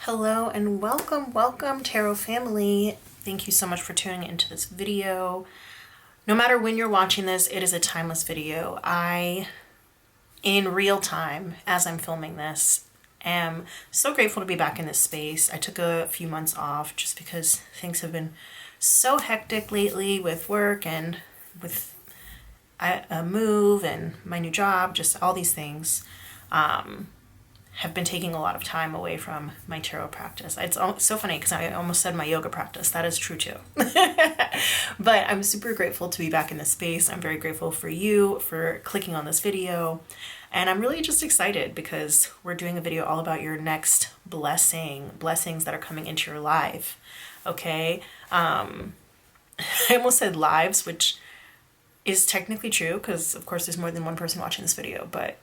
Hello and welcome tarot family. Thank you so much for tuning into this video. No matter when you're watching this, it is a timeless video. In real time, as I'm filming this, am so grateful to be back in this space. I took a few months off just because things have been so hectic lately with work and with a move and my new job, just all these things. Have been taking a lot of time away from my tarot practice. It's so funny because I almost said my yoga practice. That is true too. But I'm super grateful to be back in this space. I'm very grateful for you for clicking on this video. And I'm really just excited because we're doing a video all about your next blessings that are coming into your life. Okay. I almost said lives, which is technically true because of course there's more than one person watching this video, but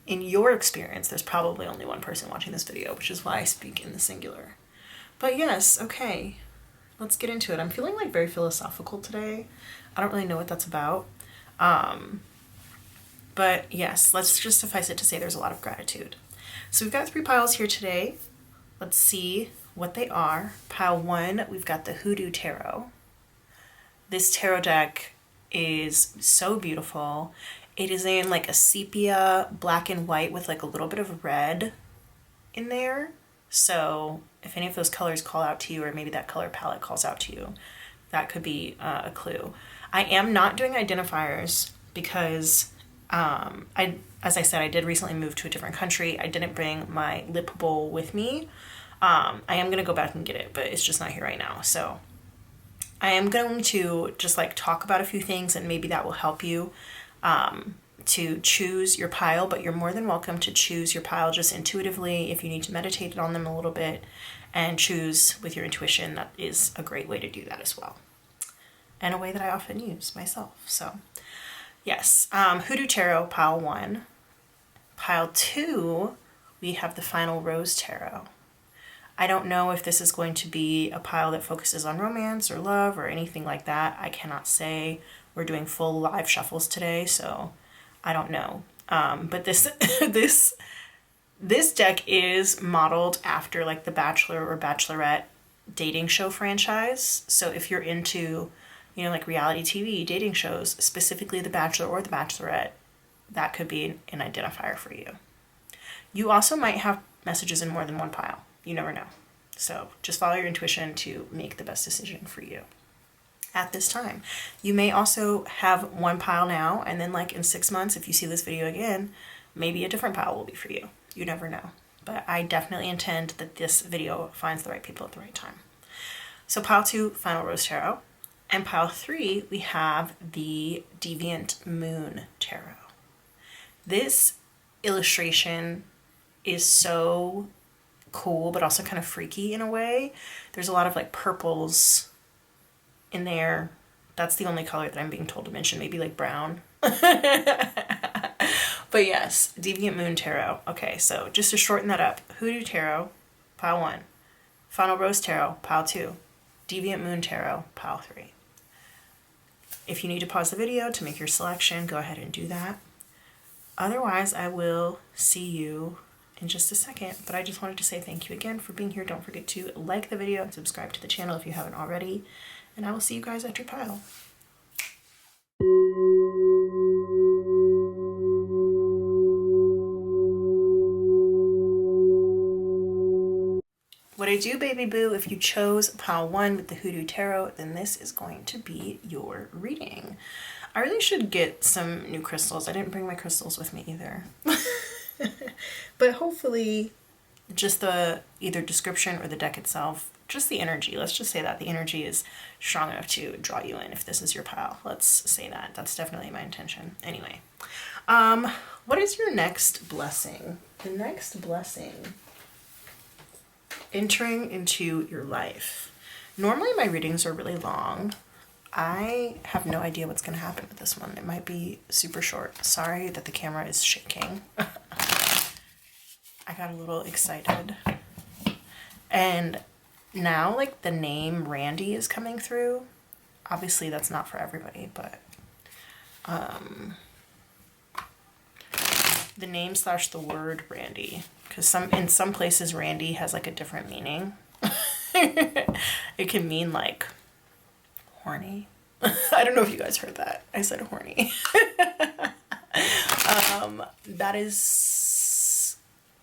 in your experience, there's probably only one person watching this video, which is why I speak in the singular. But yes, okay, let's get into it. I'm feeling like very philosophical today. I don't really know what that's about. But yes, let's just suffice it to say there's a lot of gratitude. So we've got 3 piles here today. Let's see what they are. Pile 1, we've got the Hoodoo Tarot. This tarot deck is so beautiful. It is in like a sepia black and white with like a little bit of red in there. So if any of those colors call out to you, or maybe that color palette calls out to you, that could be a clue. I am not doing identifiers because as I said, I did recently move to a different country. I didn't bring my lip bowl with me. I am going to go back and get it, but it's just not here right now. So I am going to just like talk about a few things and maybe that will help you to choose your pile, but you're more than welcome to choose your pile just intuitively if you need to meditate on them a little bit and choose with your intuition. That is a great way to do that as well, and a way that I often use myself. So yes, Hoodoo Tarot, pile 1. Pile 2, we have the Final Rose Tarot. I don't know if this is going to be a pile that focuses on romance or love or anything like that. I cannot say. We're doing full live shuffles today, so I don't know. But this this deck is modeled after like the Bachelor or Bachelorette dating show franchise. So if you're into, like reality TV, dating shows, specifically The Bachelor or The Bachelorette, that could be an identifier for you. You also might have messages in more than one pile. You never know. So just follow your intuition to make the best decision for you at this time. You may also have one pile now, and then like in 6 months, if you see this video again, maybe a different pile will be for you. You never know. But I definitely intend that this video finds the right people at the right time. So pile 2, Final Rose Tarot. And pile 3, we have the Deviant Moon Tarot. This illustration is so cool, but also kind of freaky in a way. There's a lot of like purples in there. That's the only color that I'm being told to mention, maybe like brown. But yes, Deviant Moon Tarot. Okay, so just to shorten that up, Hoodoo Tarot, pile 1. Final Rose Tarot, pile 2. Deviant Moon Tarot, pile 3. If you need to pause the video to make your selection, go ahead and do that. Otherwise, I will see you in just a second, but I just wanted to say thank you again for being here. Don't forget to like the video and subscribe to the channel if you haven't already, and I will see you guys at your pile. What I do, baby boo, if you chose pile 1 with the Hoodoo Tarot, then this is going to be your reading. I really should get some new crystals. I didn't bring my crystals with me either. But hopefully just the either description or the deck itself, just the energy, let's just say that the energy is strong enough to draw you in if this is your pile. Let's say that. That's definitely my intention. Anyway, what is your next blessing? The next blessing entering into your life. Normally my readings are really long. I have no idea what's going to happen with this one. It might be super short. Sorry that the camera is shaking. I got a little excited. And now like the name Randy is coming through. Obviously that's not for everybody, but the name slash the word Randy, because in some places Randy has like a different meaning. It can mean like horny. I don't know if you guys heard that. I said horny. That is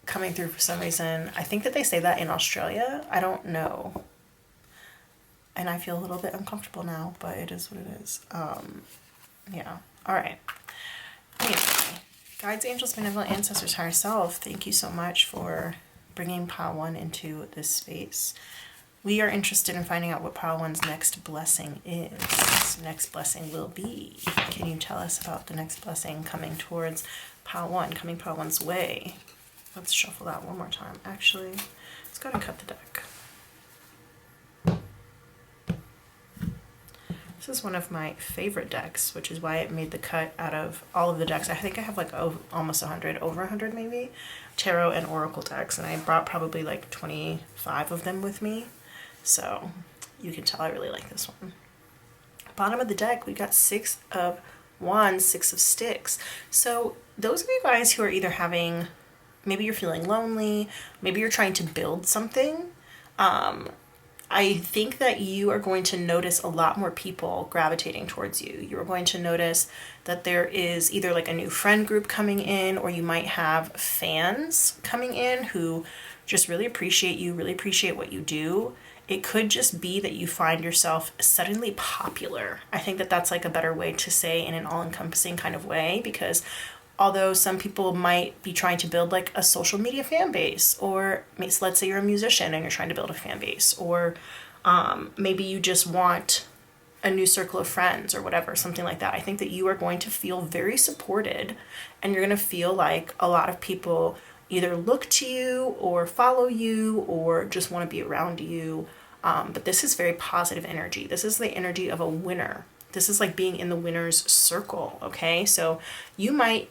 coming through for some reason. I think that they say that in Australia. I don't know. And I feel a little bit uncomfortable now, but it is what it is. Yeah. All right. Anyway, guides, angels, benevolent ancestors, higher self, thank you so much for bringing pile 1 into this space. We are interested in finding out what pile 1's next blessing is. Next blessing will be. Can you tell us about the next blessing coming towards pile 1, coming pile 1's way? Let's shuffle that one more time. Actually, let's go and cut the deck. This is one of my favorite decks, which is why it made the cut out of all of the decks. I think I have like almost 100, over 100 maybe, tarot and oracle decks, and I brought probably like 25 of them with me. So you can tell I really like this one. Bottom of the deck, we got 6 of Wands, 6 of Sticks. So those of you guys who are either having, maybe you're feeling lonely, maybe you're trying to build something, I think that you are going to notice a lot more people gravitating towards you. You're going to notice that there is either like a new friend group coming in, or you might have fans coming in who just really appreciate you, really appreciate what you do. It could just be that you find yourself suddenly popular. I think that that's like a better way to say in an all-encompassing kind of way, because although some people might be trying to build like a social media fan base, or let's say you're a musician and you're trying to build a fan base, or maybe you just want a new circle of friends or whatever, something like that. I think that you are going to feel very supported, and you're going to feel like a lot of people either look to you or follow you or just want to be around you. But this is very positive energy. This is the energy of a winner. This is like being in the winner's circle, okay? So you might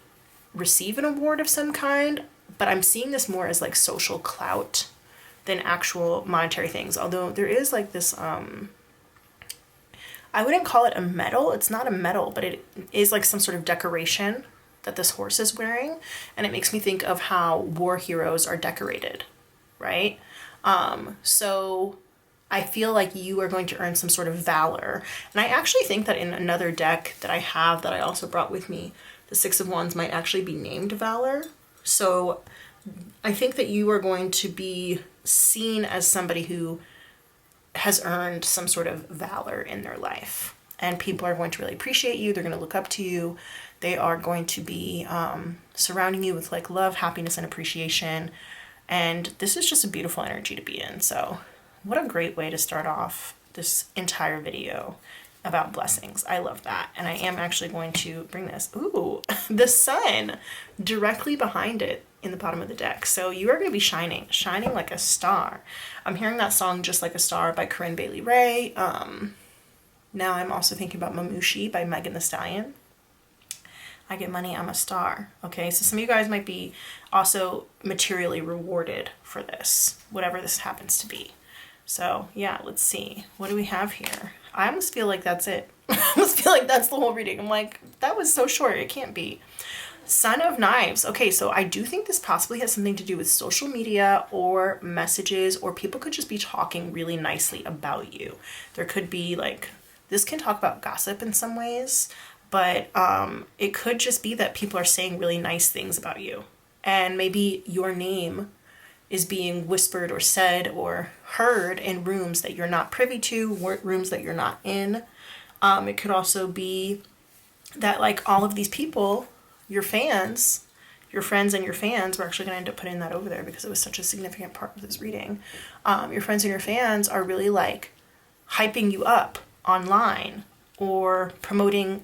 receive an award of some kind, but I'm seeing this more as like social clout than actual monetary things. Although there is like this, I wouldn't call it a medal. It's not a medal, but it is like some sort of decoration that this horse is wearing. And it makes me think of how war heroes are decorated, right? So I feel like you are going to earn some sort of valor. And I actually think that in another deck that I have that I also brought with me, the 6 of Wands might actually be named Valor. So I think that you are going to be seen as somebody who has earned some sort of valor in their life. And people are going to really appreciate you. They're going to look up to you. They are going to be surrounding you with like love, happiness, and appreciation. And this is just a beautiful energy to be in. So what a great way to start off this entire video about blessings. I love that. And I am actually going to bring this. Ooh, the sun directly behind it in the bottom of the deck. So you are going to be shining like a star. I'm hearing that song Just Like a Star by Corinne Bailey Rae. Now I'm also thinking about Mamushi by Megan Thee Stallion. I get money, I'm a star. Okay, so some of you guys might be also materially rewarded for this, whatever this happens to be. So yeah, let's see. What do we have here? I almost feel like that's it. I almost feel like that's the whole reading. I'm like, that was so short. It can't be. Son of Knives. Okay, so I do think this possibly has something to do with social media or messages, or people could just be talking really nicely about you. There could be like, this can talk about gossip in some ways, but it could just be that people are saying really nice things about you. And maybe your name is being whispered or said or heard in rooms that you're not privy to, rooms that you're not in. It could also be that like all of these people, your fans, your friends and your fans, we're actually going to end up putting that over there because it was such a significant part of this reading. Your friends and your fans are really like hyping you up online, or promoting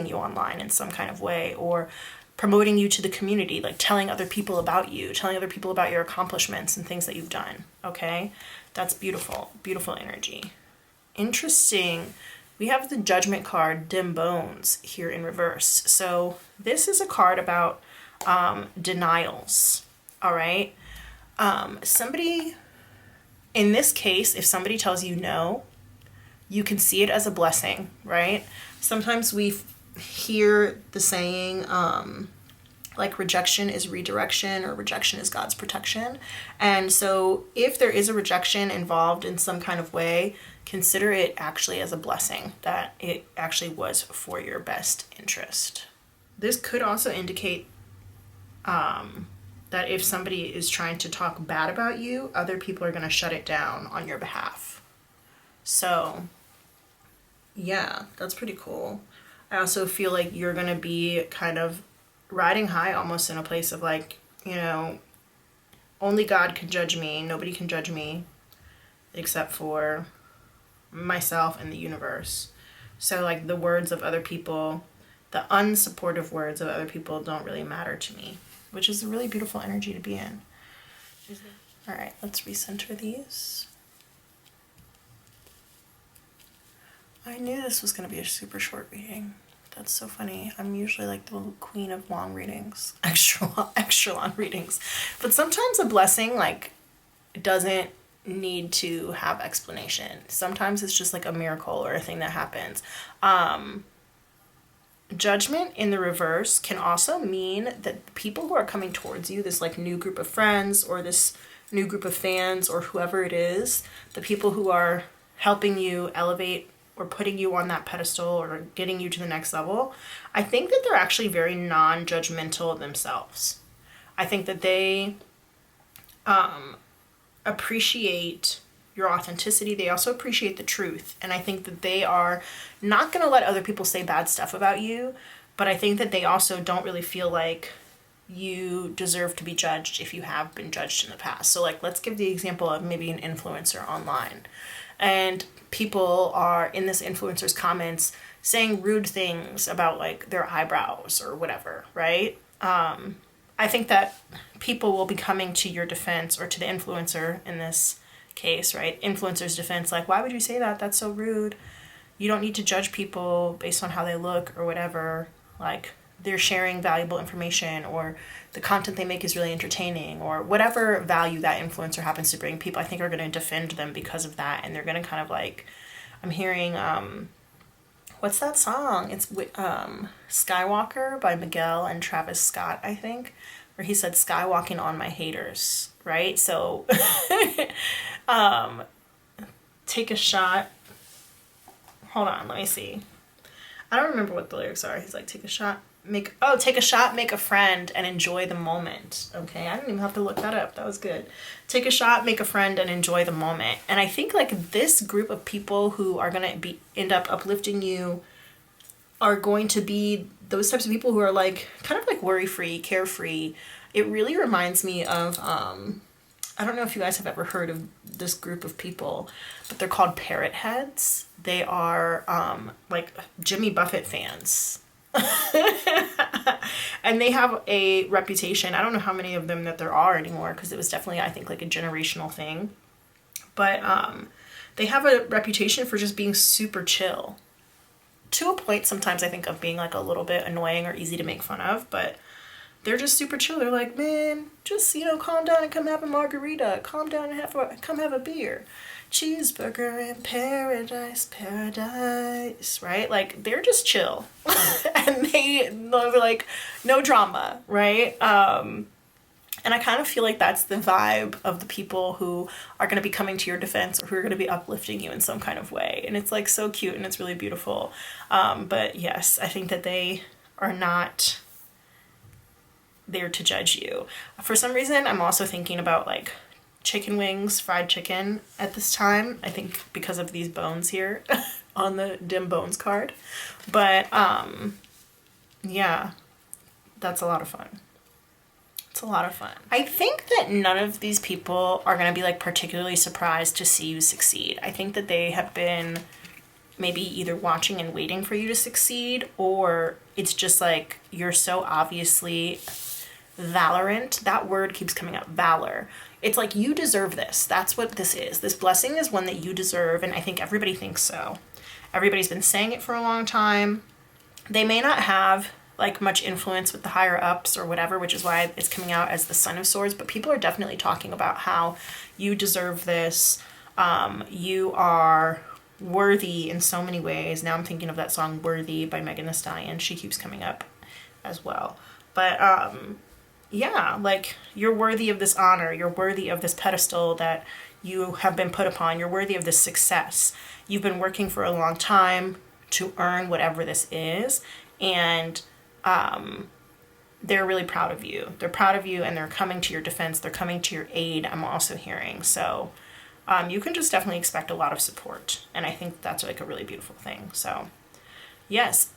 you online in some kind of way, or promoting you to the community, like telling other people about you, telling other people about your accomplishments and things that you've done. Okay, that's beautiful, beautiful energy. Interesting. We have the Judgment card, Dim Bones, here in reverse. So this is a card about denials. All right. Somebody, in this case, if somebody tells you no, you can see it as a blessing, right? Sometimes we hear the saying, like rejection is redirection, or rejection is God's protection. And so if there is a rejection involved in some kind of way, consider it actually as a blessing, that it actually was for your best interest. This could also indicate that if somebody is trying to talk bad about you, other people are going to shut it down on your behalf. So yeah, that's pretty cool. I also feel like you're going to be kind of riding high, almost in a place of like, you know, only God can judge me. Nobody can judge me except for myself and the universe. So like the words of other people, the unsupportive words of other people don't really matter to me, which is a really beautiful energy to be in. All right, let's recenter these. I knew this was going to be a super short reading. That's so funny. I'm usually like the queen of long readings, extra long readings. But sometimes a blessing like doesn't need to have explanation. Sometimes it's just like a miracle or a thing that happens. Judgment in the reverse can also mean that people who are coming towards you, this like new group of friends or this new group of fans or whoever it is, the people who are helping you elevate or putting you on that pedestal or getting you to the next level, I think that they're actually very non-judgmental themselves. I think that they appreciate your authenticity. They also appreciate the truth. And I think that they are not going to let other people say bad stuff about you, but I think that they also don't really feel like you deserve to be judged if you have been judged in the past. So like, let's give the example of maybe an influencer online. And people are in this influencer's comments saying rude things about like their eyebrows or whatever, right? I think that people will be coming to your defense, or to the influencer in this case, right? Influencer's defense, like, why would you say that? That's so rude. You don't need to judge people based on how they look or whatever. Like, they're sharing valuable information, or the content they make is really entertaining, or whatever value that influencer happens to bring. People, I think, are going to defend them because of that. And they're going to kind of like, I'm hearing, what's that song? It's Skywalker by Miguel and Travis Scott, I think, where he said, skywalking on my haters, right? So take a shot. Hold on, let me see. I don't remember what the lyrics are. He's like, take a shot, make a friend and enjoy the moment. Okay, I didn't even have to look that up. That was good. Take a shot, make a friend, and enjoy the moment. And I think like this group of people who are going to end up uplifting you are going to be those types of people who are like kind of like worry-free, carefree. It really reminds me of, I don't know if you guys have ever heard of this group of people, but they're called parrot heads. They are like Jimmy Buffett fans. And they have a reputation. I don't know how many of them that there are anymore, because it was definitely, I think, like a generational thing. But they have a reputation for just being super chill. To a point sometimes, I think, of being like a little bit annoying or easy to make fun of, but they're just super chill. They're like, man, just, you know, calm down and come have a margarita. Calm down and come have a beer. Cheeseburger in paradise, paradise, right? Like, they're just chill. And they're like, no drama, right? And I kind of feel like that's the vibe of the people who are going to be coming to your defense, or who are going to be uplifting you in some kind of way. And it's like so cute and it's really beautiful. But yes, I think that they are not there to judge you. For some reason, I'm also thinking about like chicken wings, fried chicken at this time. I think because of these bones here on the dim bones card. But yeah, that's a lot of fun. It's a lot of fun. I think that none of these people are going to be like particularly surprised to see you succeed. I think that they have been maybe either watching and waiting for you to succeed, or it's just like you're so obviously valorant. That word keeps coming up, valor. It's like you deserve this. That's what this is. This blessing is one that you deserve, and I think everybody thinks so. Everybody's been saying it for a long time. They may not have like much influence with the higher ups or whatever, which is why it's coming out as the Son of Swords, but people are definitely talking about how you deserve this. You are worthy in so many ways. Now I'm thinking of that song Worthy by Megan Thee Stallion. She keeps coming up as well. But yeah, like, you're worthy of this honor. You're worthy of this pedestal that you have been put upon. You're worthy of this success. You've been working for a long time to earn whatever this is. And they're really proud of you. They're proud of you, and they're coming to your defense. They're coming to your aid, I'm also hearing. So you can just definitely expect a lot of support. And I think that's like a really beautiful thing. So yes,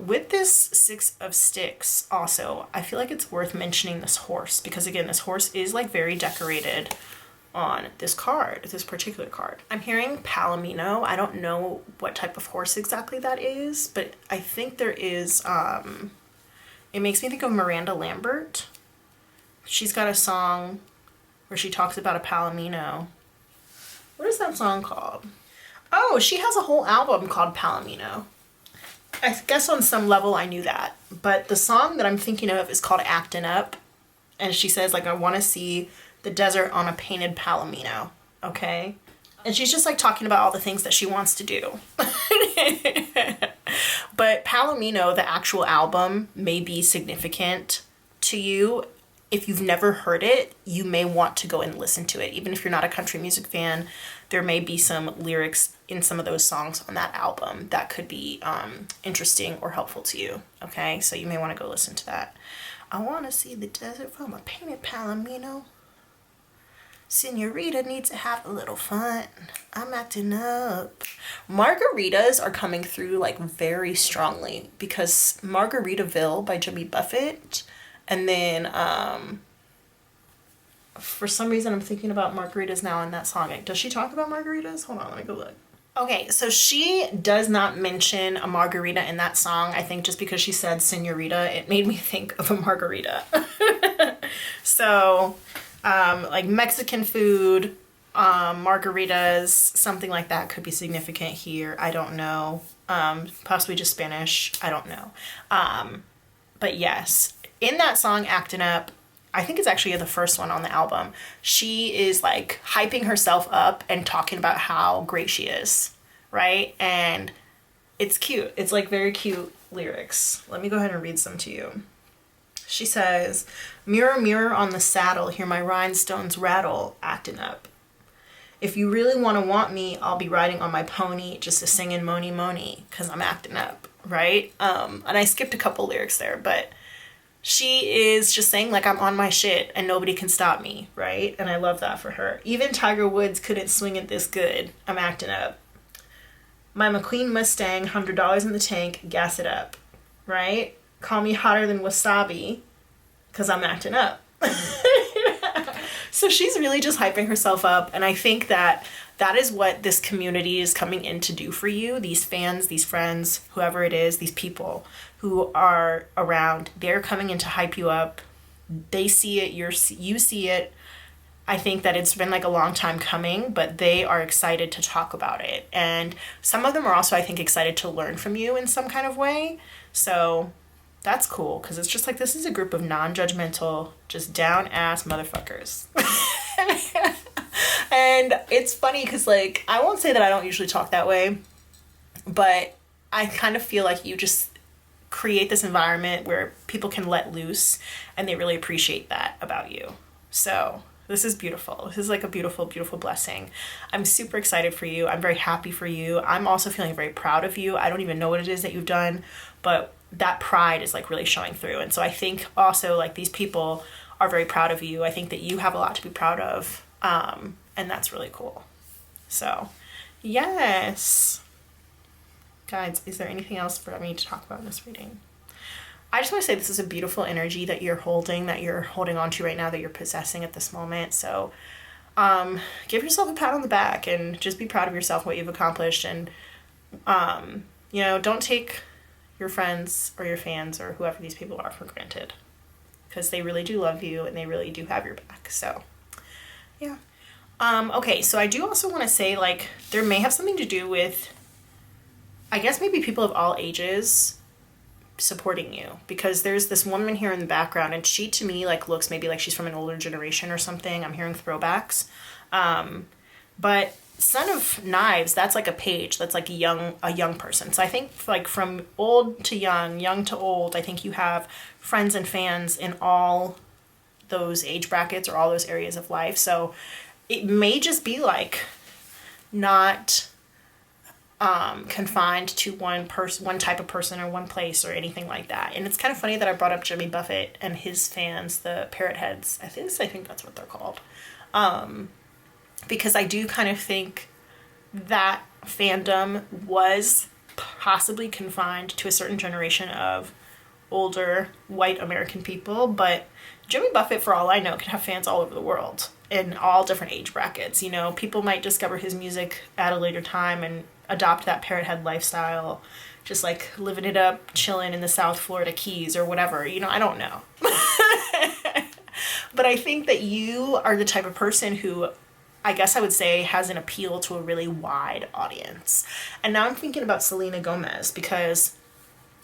with this Six of Sticks also, I feel like it's worth mentioning this horse, because again, this horse is like very decorated on this card, this particular card. I'm hearing Palomino. I don't know what type of horse exactly that is, but I think there is, it makes me think of Miranda Lambert. She's got a song where she talks about a Palomino. What is that song called? Oh, she has a whole album called Palomino. I guess on some level I knew that, but the song that I'm thinking of is called Actin' Up, and she says, like, I want to see the desert on a painted Palomino, okay? And she's just like talking about all the things that she wants to do. But Palomino, the actual album, may be significant to you. If you've never heard it, you may want to go and listen to it. Even if you're not a country music fan, there may be some lyrics in some of those songs on that album that could be interesting or helpful to you, okay? So you may want to go listen to that. I want to see the desert from a painted Palomino. Senorita needs to have a little fun. I'm acting up. Margaritas are coming through like very strongly, because Margaritaville by Jimmy Buffett. And then for some reason I'm thinking about margaritas now in that song. Does she talk about margaritas? Hold on, let me go look. Okay, so she does not mention a margarita in that song. I think just because she said senorita, it made me think of a margarita. So like Mexican food, margaritas, something like that could be significant here. I don't know. Possibly just Spanish. I don't know. But yes, in that song, Actin' Up, I think it's actually the first one on the album, she is like hyping herself up and talking about how great she is, right? And it's cute. It's like very cute lyrics. Let me go ahead and read some to you. She says, mirror, mirror on the saddle, hear my rhinestones rattle, actin' up. If you really want me, I'll be riding on my pony, just a singing mony mony, because I'm acting up, right? And I skipped a couple lyrics there, but she is just saying, like, I'm on my shit and nobody can stop me, right? And I love that for her. Even Tiger Woods couldn't swing it this good. I'm acting up. My McQueen Mustang, $100 in the tank, gas it up, right? Call me hotter than wasabi, because I'm acting up. So she's really just hyping herself up, and I think that that is what this community is coming in to do for you. These fans, these friends, whoever it is, these people who are around, they're coming in to hype you up. They see it, you see it. I think that it's been like a long time coming, but they are excited to talk about it. And some of them are also, I think, excited to learn from you in some kind of way. So that's cool, because it's just like, this is a group of non-judgmental, just down-ass motherfuckers. And it's funny because, like, I won't say that I don't usually talk that way, but I kind of feel like you just create this environment where people can let loose, and they really appreciate that about you. So this is beautiful. This is like a beautiful, beautiful blessing. I'm super excited for you. I'm very happy for you. I'm also feeling very proud of you. I don't even know what it is that you've done, but that pride is like really showing through. And so I think also, like, these people are very proud of you. I think that you have a lot to be proud of. And that's really cool. So yes. Guys, is there anything else for me to talk about in this reading? I just want to say this is a beautiful energy that you're holding on to right now, that you're possessing at this moment. So give yourself a pat on the back and just be proud of yourself, what you've accomplished. And, don't take your friends or your fans or whoever these people are for granted, because they really do love you and they really do have your back. So yeah. Okay, so I do also want to say, like, there may have something to do with, I guess, maybe people of all ages supporting you, because there's this woman here in the background, and she, to me, like, looks maybe like she's from an older generation or something. I'm hearing throwbacks. But Son of Knives, that's like a page, that's like a young person. So I think like from old to young, young to old, I think you have friends and fans in all those age brackets or all those areas of life. So it may just be like not confined to one person, one type of person or one place or anything like that. And it's kind of funny that I brought up Jimmy Buffett and his fans, the parrot heads. I think that's what they're called. Because I do kind of think that fandom was possibly confined to a certain generation of older white American people, but Jimmy Buffett, for all I know, could have fans all over the world in all different age brackets. You know, people might discover his music at a later time and adopt that parrot head lifestyle, just like living it up, chilling in the South Florida Keys or whatever. You know, I don't know. But I think that you are the type of person who, I guess I would say, has an appeal to a really wide audience. And now I'm thinking about Selena Gomez, because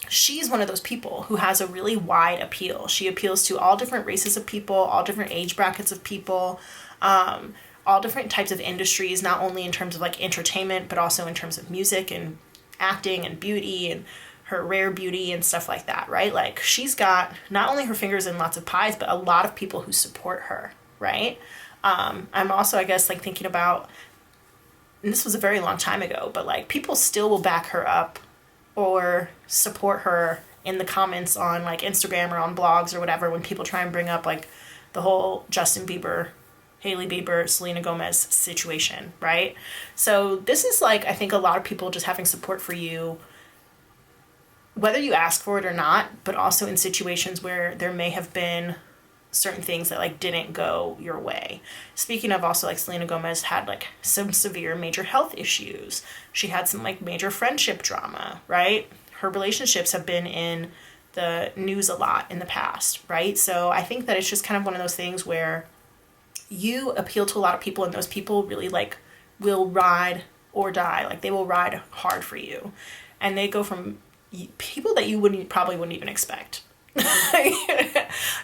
she's one of those people who has a really wide appeal. She appeals to all different races of people, all different age brackets of people, all different types of industries, not only in terms of like entertainment, but also in terms of music and acting and beauty and her rare beauty and stuff like that, right? Like she's got not only her fingers in lots of pies, but a lot of people who support her, right? I'm also, I guess, like thinking about, and this was a very long time ago, but like people still will back her up or support her in the comments on like Instagram or on blogs or whatever when people try and bring up like the whole Justin Bieber, Hailey Bieber, Selena Gomez situation, right? So this is like, I think a lot of people just having support for you, whether you ask for it or not, but also in situations where there may have been certain things that like didn't go your way. Speaking of, also like Selena Gomez had like some severe major health issues. She had some like major friendship drama, right? Her relationships have been in the news a lot in the past, right? So I think that it's just kind of one of those things where you appeal to a lot of people, and those people really like will ride or die. Like they will ride hard for you, and they go from people that you probably wouldn't even expect.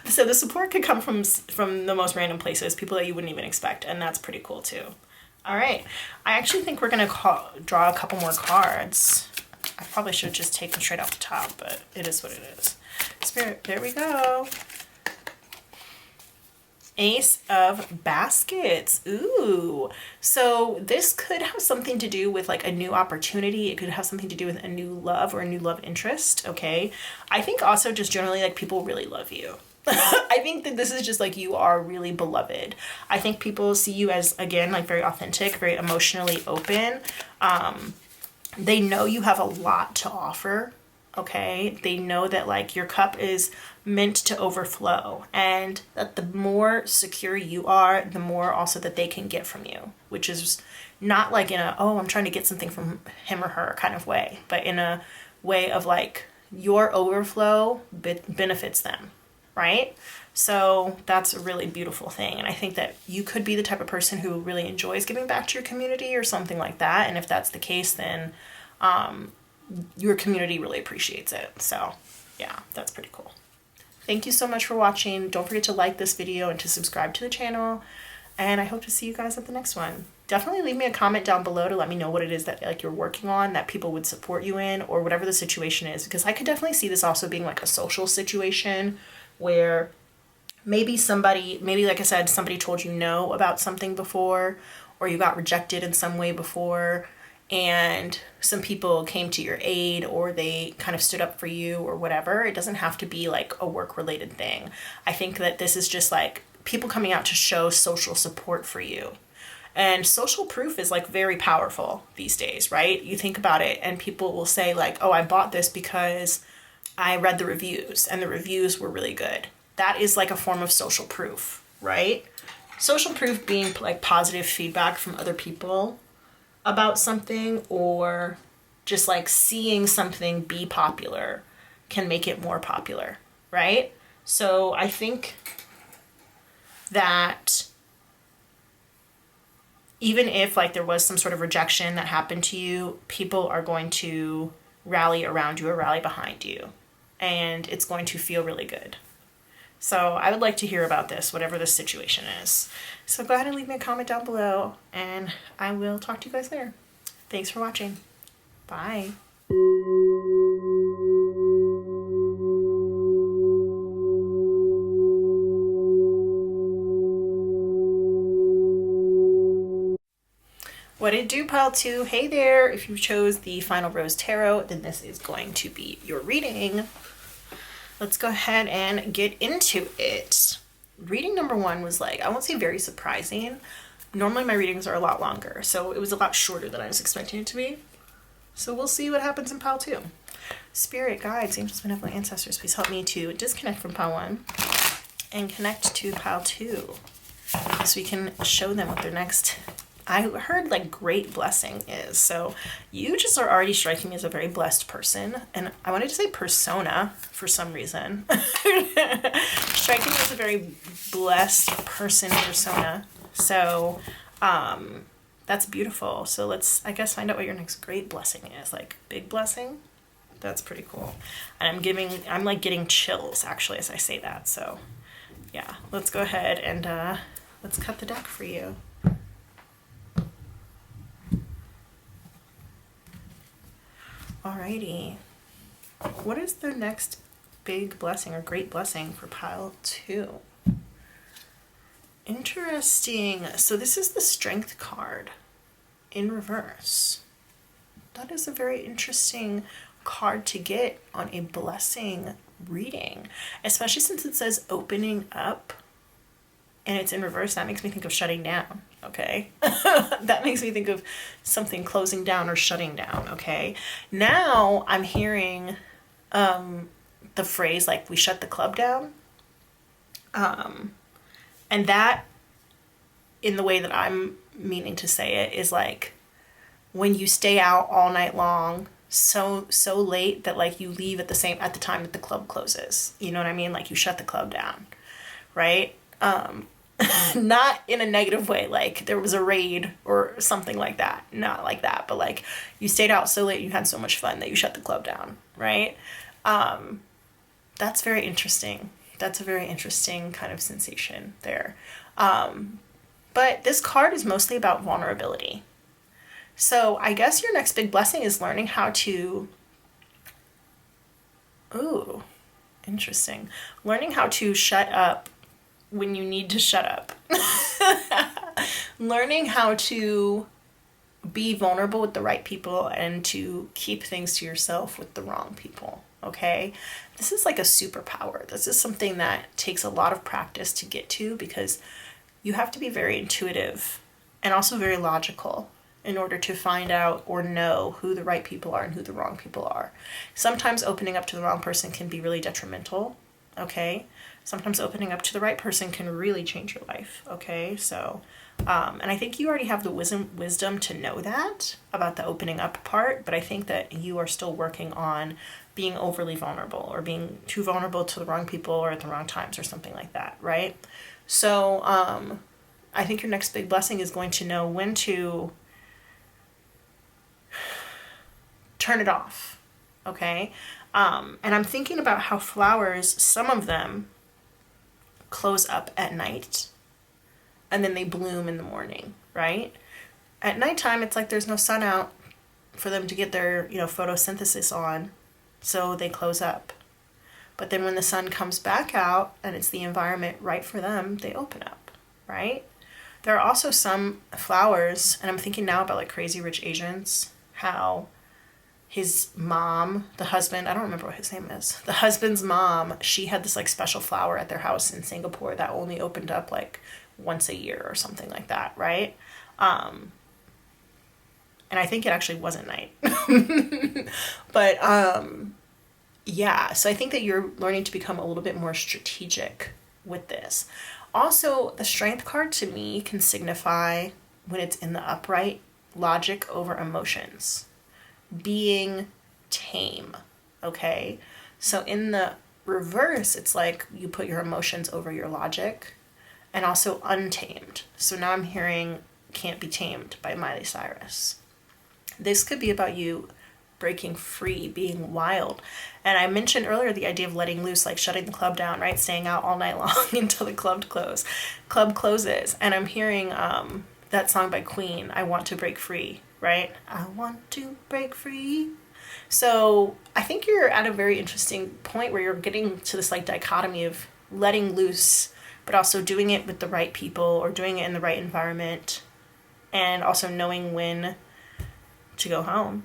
So the support could come from the most random places, people that you wouldn't even expect, and that's pretty cool too. All right, I actually think we're gonna draw a couple more cards. I probably should just take them straight off the top, but it is what it is. Spirit, there we go. Ace of Baskets. Ooh. So this could have something to do with like a new opportunity. It could have something to do with a new love or a new love interest. Okay. I think also just generally like people really love you. I think that this is just like you are really beloved. I think people see you as, again, like very authentic, very emotionally open. They know you have a lot to offer. Okay, they know that like your cup is meant to overflow, and that the more secure you are, the more also that they can get from you, which is not like in a, oh, I'm trying to get something from him or her kind of way, but in a way of like your overflow benefits them, right? So that's a really beautiful thing. And I think that you could be the type of person who really enjoys giving back to your community or something like that. And if that's the case, then your community really appreciates it. So yeah, that's pretty cool. Thank you so much for watching. Don't forget to like this video and to subscribe to the channel. And I hope to see you guys at the next one. Definitely leave me a comment down below to let me know what it is that like you're working on that people would support you in, or whatever the situation is, because I could definitely see this also being like a social situation where maybe like I said, somebody told you no about something before, or you got rejected in some way before, and some people came to your aid, or they kind of stood up for you or whatever. It doesn't have to be like a work related thing. I think that this is just like people coming out to show social support for you. And social proof is like very powerful these days, right? You think about it and people will say like, oh, I bought this because I read the reviews and the reviews were really good. That is like a form of social proof, right? Social proof being like positive feedback from other people about something, or just like seeing something be popular can make it more popular, right? So I think that even if like there was some sort of rejection that happened to you, people are going to rally around you or rally behind you, and it's going to feel really good. So I would like to hear about this, whatever the situation is. So go ahead and leave me a comment down below, and I will talk to you guys later. Thanks for watching. Bye. What it do, pile 2? Hey there! If you chose the Final Rose Tarot, then this is going to be your reading. Let's go ahead and get into it. Reading number 1 was like, I won't say very surprising. Normally my readings are a lot longer, so it was a lot shorter than I was expecting it to be. So we'll see what happens in pile 2. Spirit, guides, angels, benevolent ancestors, please help me to disconnect from pile 1 and connect to pile 2 so we can show them what their next, I heard like great blessing is. So you just are already striking me as a very blessed person, and I wanted to say persona for some reason. Striking me as a very blessed person persona. So that's beautiful. So let's, I guess, find out what your next great blessing is. Like big blessing. That's pretty cool. And I'm like getting chills actually as I say that. So yeah, let's go ahead and let's cut the deck for you. Alrighty. What is the next big blessing or great blessing for pile 2? Interesting. So this is the Strength card in reverse. That is a very interesting card to get on a blessing reading, especially since it says opening up and it's in reverse. That makes me think of shutting down. Okay. That makes me think of something closing down or shutting down. Okay. Now I'm hearing the phrase like we shut the club down. And that, in the way that I'm meaning to say it, is like when you stay out all night long, so late that like you leave at the time that the club closes. You know what I mean? Like you shut the club down, right? Not in a negative way, like there was a raid or something like that. Not like that, but like you stayed out so late, you had so much fun that you shut the club down, right? That's very interesting. That's a very interesting kind of sensation there. But this card is mostly about vulnerability. So I guess your next big blessing is learning how to, ooh, interesting. Learning how to shut up when you need to shut up. Learning how to be vulnerable with the right people and to keep things to yourself with the wrong people. Okay, this is like a superpower. This is something that takes a lot of practice to get to, because you have to be very intuitive and also very logical in order to find out or know who the right people are and who the wrong people are. Sometimes opening up to the wrong person can be really detrimental. Okay, sometimes opening up to the right person can really change your life. Okay, so and I think you already have the wisdom to know that about the opening up part, but I think that you are still working on being overly vulnerable or being too vulnerable to the wrong people or at the wrong times or something like that, right? So I think your next big blessing is going to know when to turn it off, okay? And I'm thinking about how flowers, some of them close up at night and then they bloom in the morning, right? At nighttime, it's like there's no sun out for them to get their, photosynthesis on, so they close up. But then when the sun comes back out and it's the environment right for them, they open up, right? There are also some flowers, and I'm thinking now about like Crazy Rich Asians, how his mom, the husband, I don't remember what his name is, the husband's mom, she had this like special flower at their house in Singapore that only opened up like once a year or something like that, right? And I think it actually wasn't night. But yeah, so I think that you're learning to become a little bit more strategic with this. Also, the Strength card to me can signify, when it's in the upright, logic over emotions. Being tame, okay? So in the reverse, it's like you put your emotions over your logic, and also untamed. So now I'm hearing Can't Be Tamed by Miley Cyrus. This could be about you breaking free, being wild. And I mentioned earlier the idea of letting loose, like shutting the club down, right? Staying out all night long until the club closes. And I'm hearing that song by Queen, I Want to Break Free, right? I want to break free. So I think you're at a very interesting point where you're getting to this like dichotomy of letting loose, but also doing it with the right people or doing it in the right environment, and also knowing when to go home,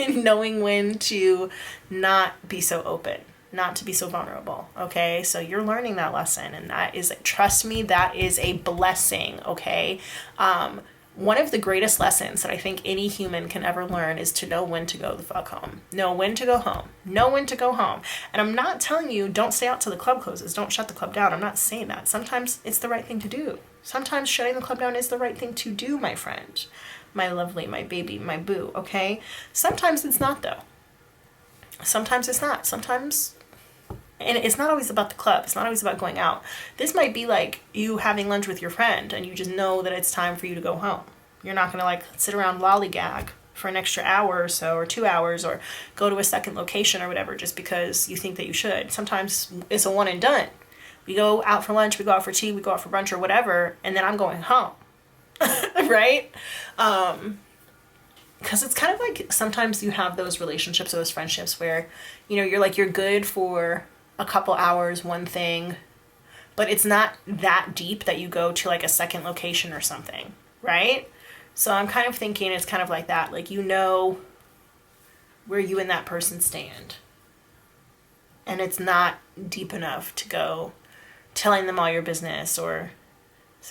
knowing when to not be so open, not to be so vulnerable. Okay. So you're learning that lesson, and that is, trust me, that is a blessing. Okay. One of the greatest lessons that I think any human can ever learn is to know when to go the fuck home. Know when to go home. Know when to go home. And I'm not telling you don't stay out till the club closes. Don't shut the club down. I'm not saying that. Sometimes it's the right thing to do. Sometimes shutting the club down is the right thing to do, my friend. My lovely, my baby, my boo, okay? Sometimes it's not, though. Sometimes it's not. Sometimes, and it's not always about the club. It's not always about going out. This might be like you having lunch with your friend and you just know that it's time for you to go home. You're not going to like sit around lollygag for an extra hour or so, or 2 hours, or go to a second location or whatever just because you think that you should. Sometimes it's a one and done. We go out for lunch, we go out for tea, we go out for brunch or whatever, and then I'm going home. Right? Because it's kind of like sometimes you have those relationships or those friendships where, you know, you're good for a couple hours, one thing, but it's not that deep that you go to like a second location or something, right? So I'm kind of thinking it's kind of like that. Like, you know where you and that person stand, and it's not deep enough to go telling them all your business or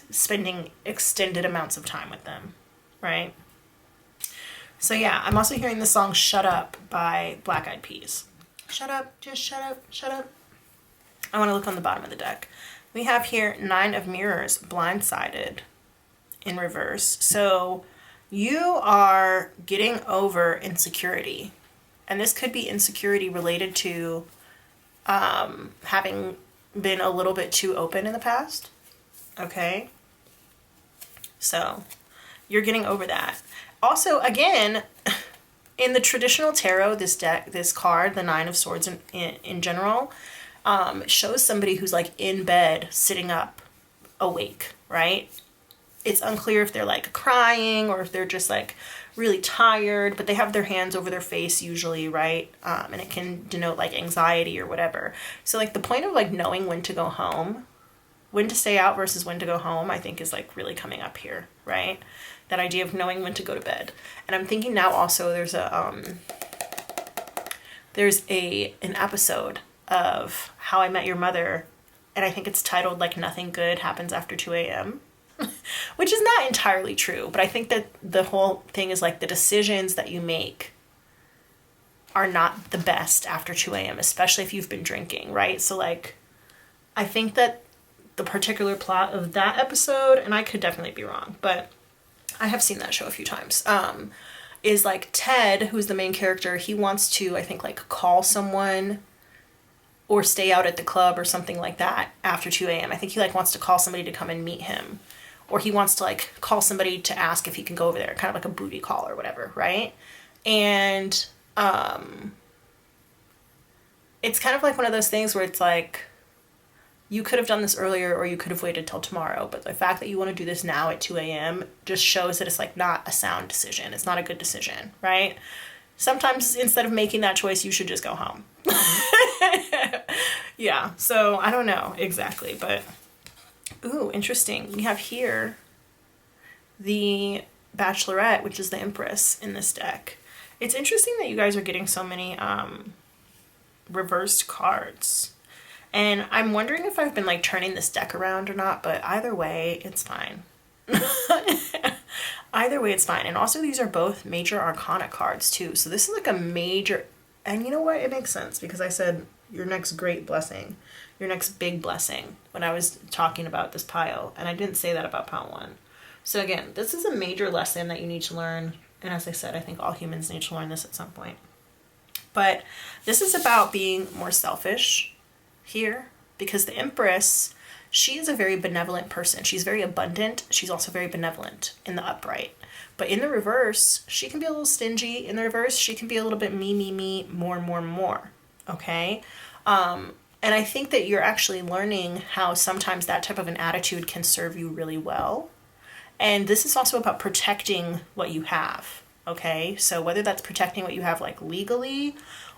spending extended amounts of time with them, right? So yeah, I'm also hearing the song Shut Up by Black Eyed Peas. Shut up, just shut up, shut up. I want to look on the bottom of the deck. We have here 9 of Mirrors, Blindsided, in reverse. So you are getting over insecurity. And this could be insecurity related to having been a little bit too open in the past. Okay. So you're getting over that. Also, again, in the traditional tarot, this card, the 9 of Swords in general, shows somebody who's like in bed, sitting up, awake, right? It's unclear if they're like crying or if they're just like really tired, but they have their hands over their face usually, right? And it can denote like anxiety or whatever. So like the point of like knowing when to go home, when to stay out versus when to go home, I think is like really coming up here, right? That idea of knowing when to go to bed. And I'm thinking now also there's an episode of How I Met Your Mother, and I think it's titled like Nothing Good Happens After 2 a.m. which is not entirely true, but I think that the whole thing is like the decisions that you make are not the best after 2 a.m., especially if you've been drinking, right? So like, I think that the particular plot of that episode, and I could definitely be wrong, but I have seen that show a few times, is like Ted, who's the main character, he wants to, I think, like call someone or stay out at the club or something like that after 2 a.m. I think he like wants to call somebody to come and meet him, or he wants to like call somebody to ask if he can go over there, kind of like a booty call or whatever, right? And it's kind of like one of those things where it's like, you could have done this earlier or you could have waited till tomorrow, but the fact that you want to do this now at 2 a.m. just shows that it's like not a sound decision. It's not a good decision, right? Sometimes instead of making that choice, you should just go home. Yeah, so I don't know exactly, but ooh, interesting. We have here the Bachelorette, which is the Empress in this deck. It's interesting that you guys are getting so many reversed cards. And I'm wondering if I've been like turning this deck around or not, but either way, it's fine. Either way, it's fine. And also these are both major arcana cards too. So this is like a major, and you know what? It makes sense because I said your next great blessing, your next big blessing when I was talking about this pile. And I didn't say that about pile 1. So again, this is a major lesson that you need to learn. And as I said, I think all humans need to learn this at some point. But this is about being more selfish here, because the Empress she is a very benevolent person. She's very abundant. She's also very benevolent in the upright. But in the reverse, she can be a little stingy. In the reverse, she can be a little bit me, more. Okay? And I think that you're actually learning how sometimes that type of an attitude can serve you really well. And this is also about protecting what you have. Okay? So whether that's protecting what you have like legally,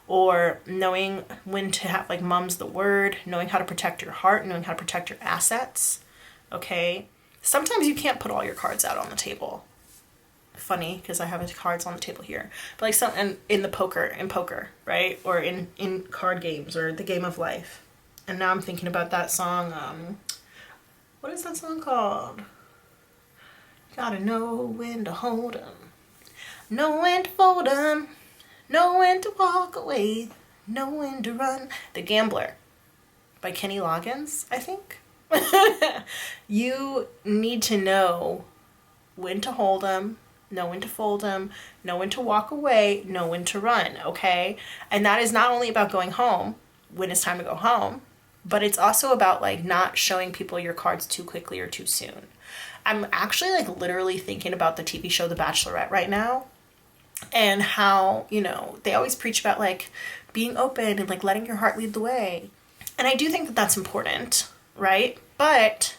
or knowing when to have, like, mum's the word, knowing how to protect your heart, knowing how to protect your assets. Okay? Sometimes you can't put all your cards out on the table. Funny, because I have cards on the table here. But like some in poker, right? Or in card games, or the game of life. And now I'm thinking about that song, what is that song called? Gotta know when to hold 'em. Know when to fold 'em. Know when to walk away, know when to run. The Gambler by Kenny Loggins, I think. You need to know when to hold them, know when to fold them, know when to walk away, know when to run, okay? And that is not only about going home, when it's time to go home, but it's also about, like, not showing people your cards too quickly or too soon. I'm actually, like, literally thinking about the TV show The Bachelorette right now. And how, you know, they always preach about, like, being open and, like, letting your heart lead the way. And I do think that that's important, right? But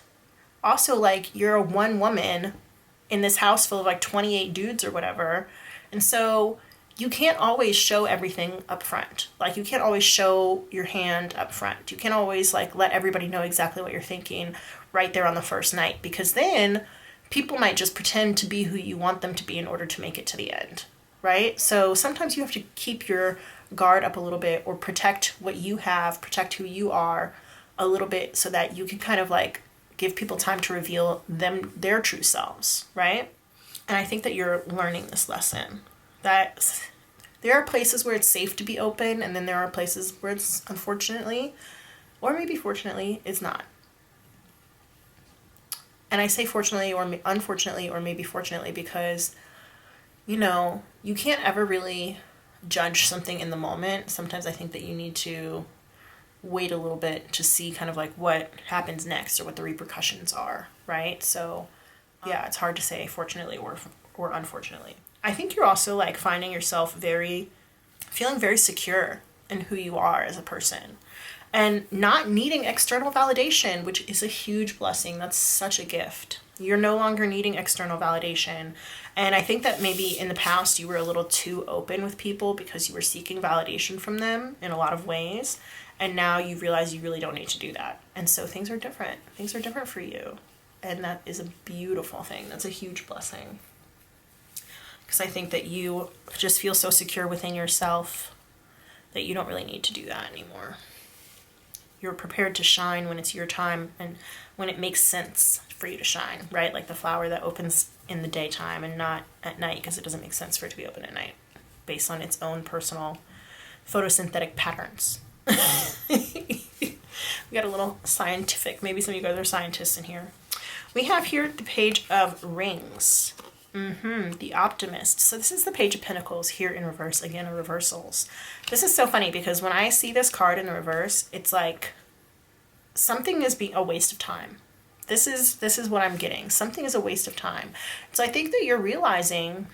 also, like, you're a one woman in this house full of, like, 28 dudes or whatever. And so you can't always show everything up front. Like, you can't always show your hand up front. You can't always, like, let everybody know exactly what you're thinking right there on the first night. Because then people might just pretend to be who you want them to be in order to make it to the end. Right? So sometimes you have to keep your guard up a little bit, or protect what you have, protect who you are a little bit, so that you can kind of, like, give people time to reveal their true selves, right? And I think that you're learning this lesson, that there are places where it's safe to be open, and then there are places where it's unfortunately, or maybe fortunately, is not. And I say fortunately or unfortunately, or maybe fortunately, because, you know, you can't ever really judge something in the moment. Sometimes I think that you need to wait a little bit to see kind of like what happens next, or what the repercussions are, right? So yeah, it's hard to say fortunately or unfortunately. I think you're also, like, finding yourself feeling very secure in who you are as a person, and not needing external validation, which is a huge blessing. That's such a gift. You're no longer needing external validation. And I think that maybe in the past you were a little too open with people because you were seeking validation from them in a lot of ways. And now you realize you really don't need to do that. And so things are different. Things are different for you. And that is a beautiful thing. That's a huge blessing. Because I think that you just feel so secure within yourself that you don't really need to do that anymore. You're prepared to shine when it's your time, and when it makes sense for you to shine, right? Like the flower that opens in the daytime and not at night, because it doesn't make sense for it to be open at night based on its own personal photosynthetic patterns. We got a little scientific, maybe some of you guys are scientists in here. We have here the page of rings. The Optimist. So this is the Page of Pentacles here in reverse, again, reversals. This is so funny because when I see this card in the reverse, it's like something is being a waste of time. This is what I'm getting. Something is a waste of time. So I think that you're realizing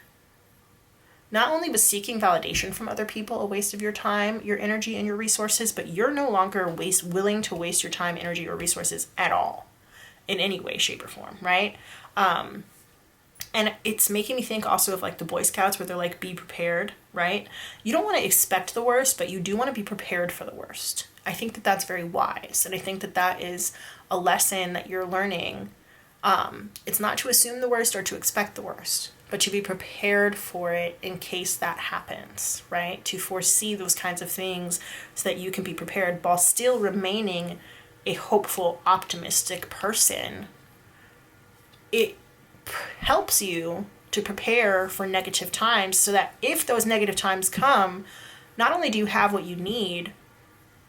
not only was seeking validation from other people a waste of your time, your energy, and your resources, but you're no longer willing to waste your time, energy, or resources at all in any way, shape, or form, right? And it's making me think also of, like, the Boy Scouts, where they're like, be prepared, right? You don't want to expect the worst, but you do want to be prepared for the worst. I think that that's very wise. And I think that that is a lesson that you're learning. It's not to assume the worst or to expect the worst, but to be prepared for it in case that happens, right? To foresee those kinds of things so that you can be prepared while still remaining a hopeful, optimistic person. It helps you to prepare for negative times so that if those negative times come, not only do you have what you need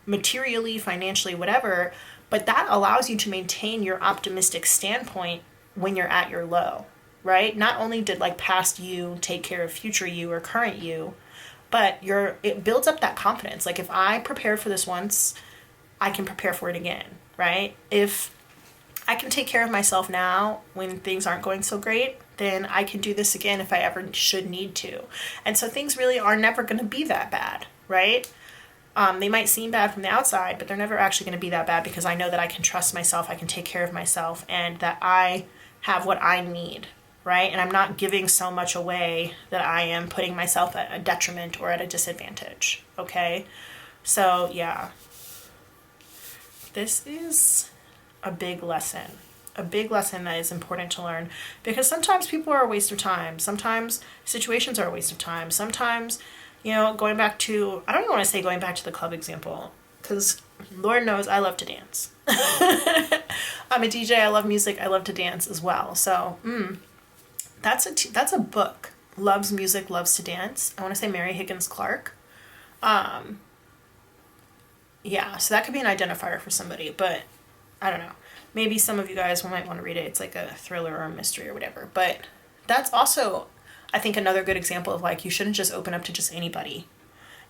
materially, financially, whatever, but that allows you to maintain your optimistic standpoint when you're at your low, right? Not only did, like, past you take care of future you or current you, but it builds up that confidence. Like, if I prepared for this once, I can prepare for it again, right? If I can take care of myself now when things aren't going so great, then I can do this again if I ever should need to. And so things really are never going to be that bad, right? They might seem bad from the outside, but they're never actually going to be that bad because I know that I can trust myself, I can take care of myself, and that I have what I need, right? And I'm not giving so much away that I am putting myself at a detriment or at a disadvantage, okay? So, yeah. This is a big lesson that is important to learn, because sometimes people are a waste of time. Sometimes situations are a waste of time. Sometimes, going back to, I don't even want to say going back to the club example, because Lord knows I love to dance. I'm a DJ, I love music, I love to dance as well. So, that's a book. Loves music, loves to dance. I want to say Mary Higgins Clark. Yeah, so that could be an identifier for somebody, but I don't know. Maybe some of you guys might want to read it. It's like a thriller or a mystery or whatever. But that's also, I think, another good example of like, you shouldn't just open up to just anybody.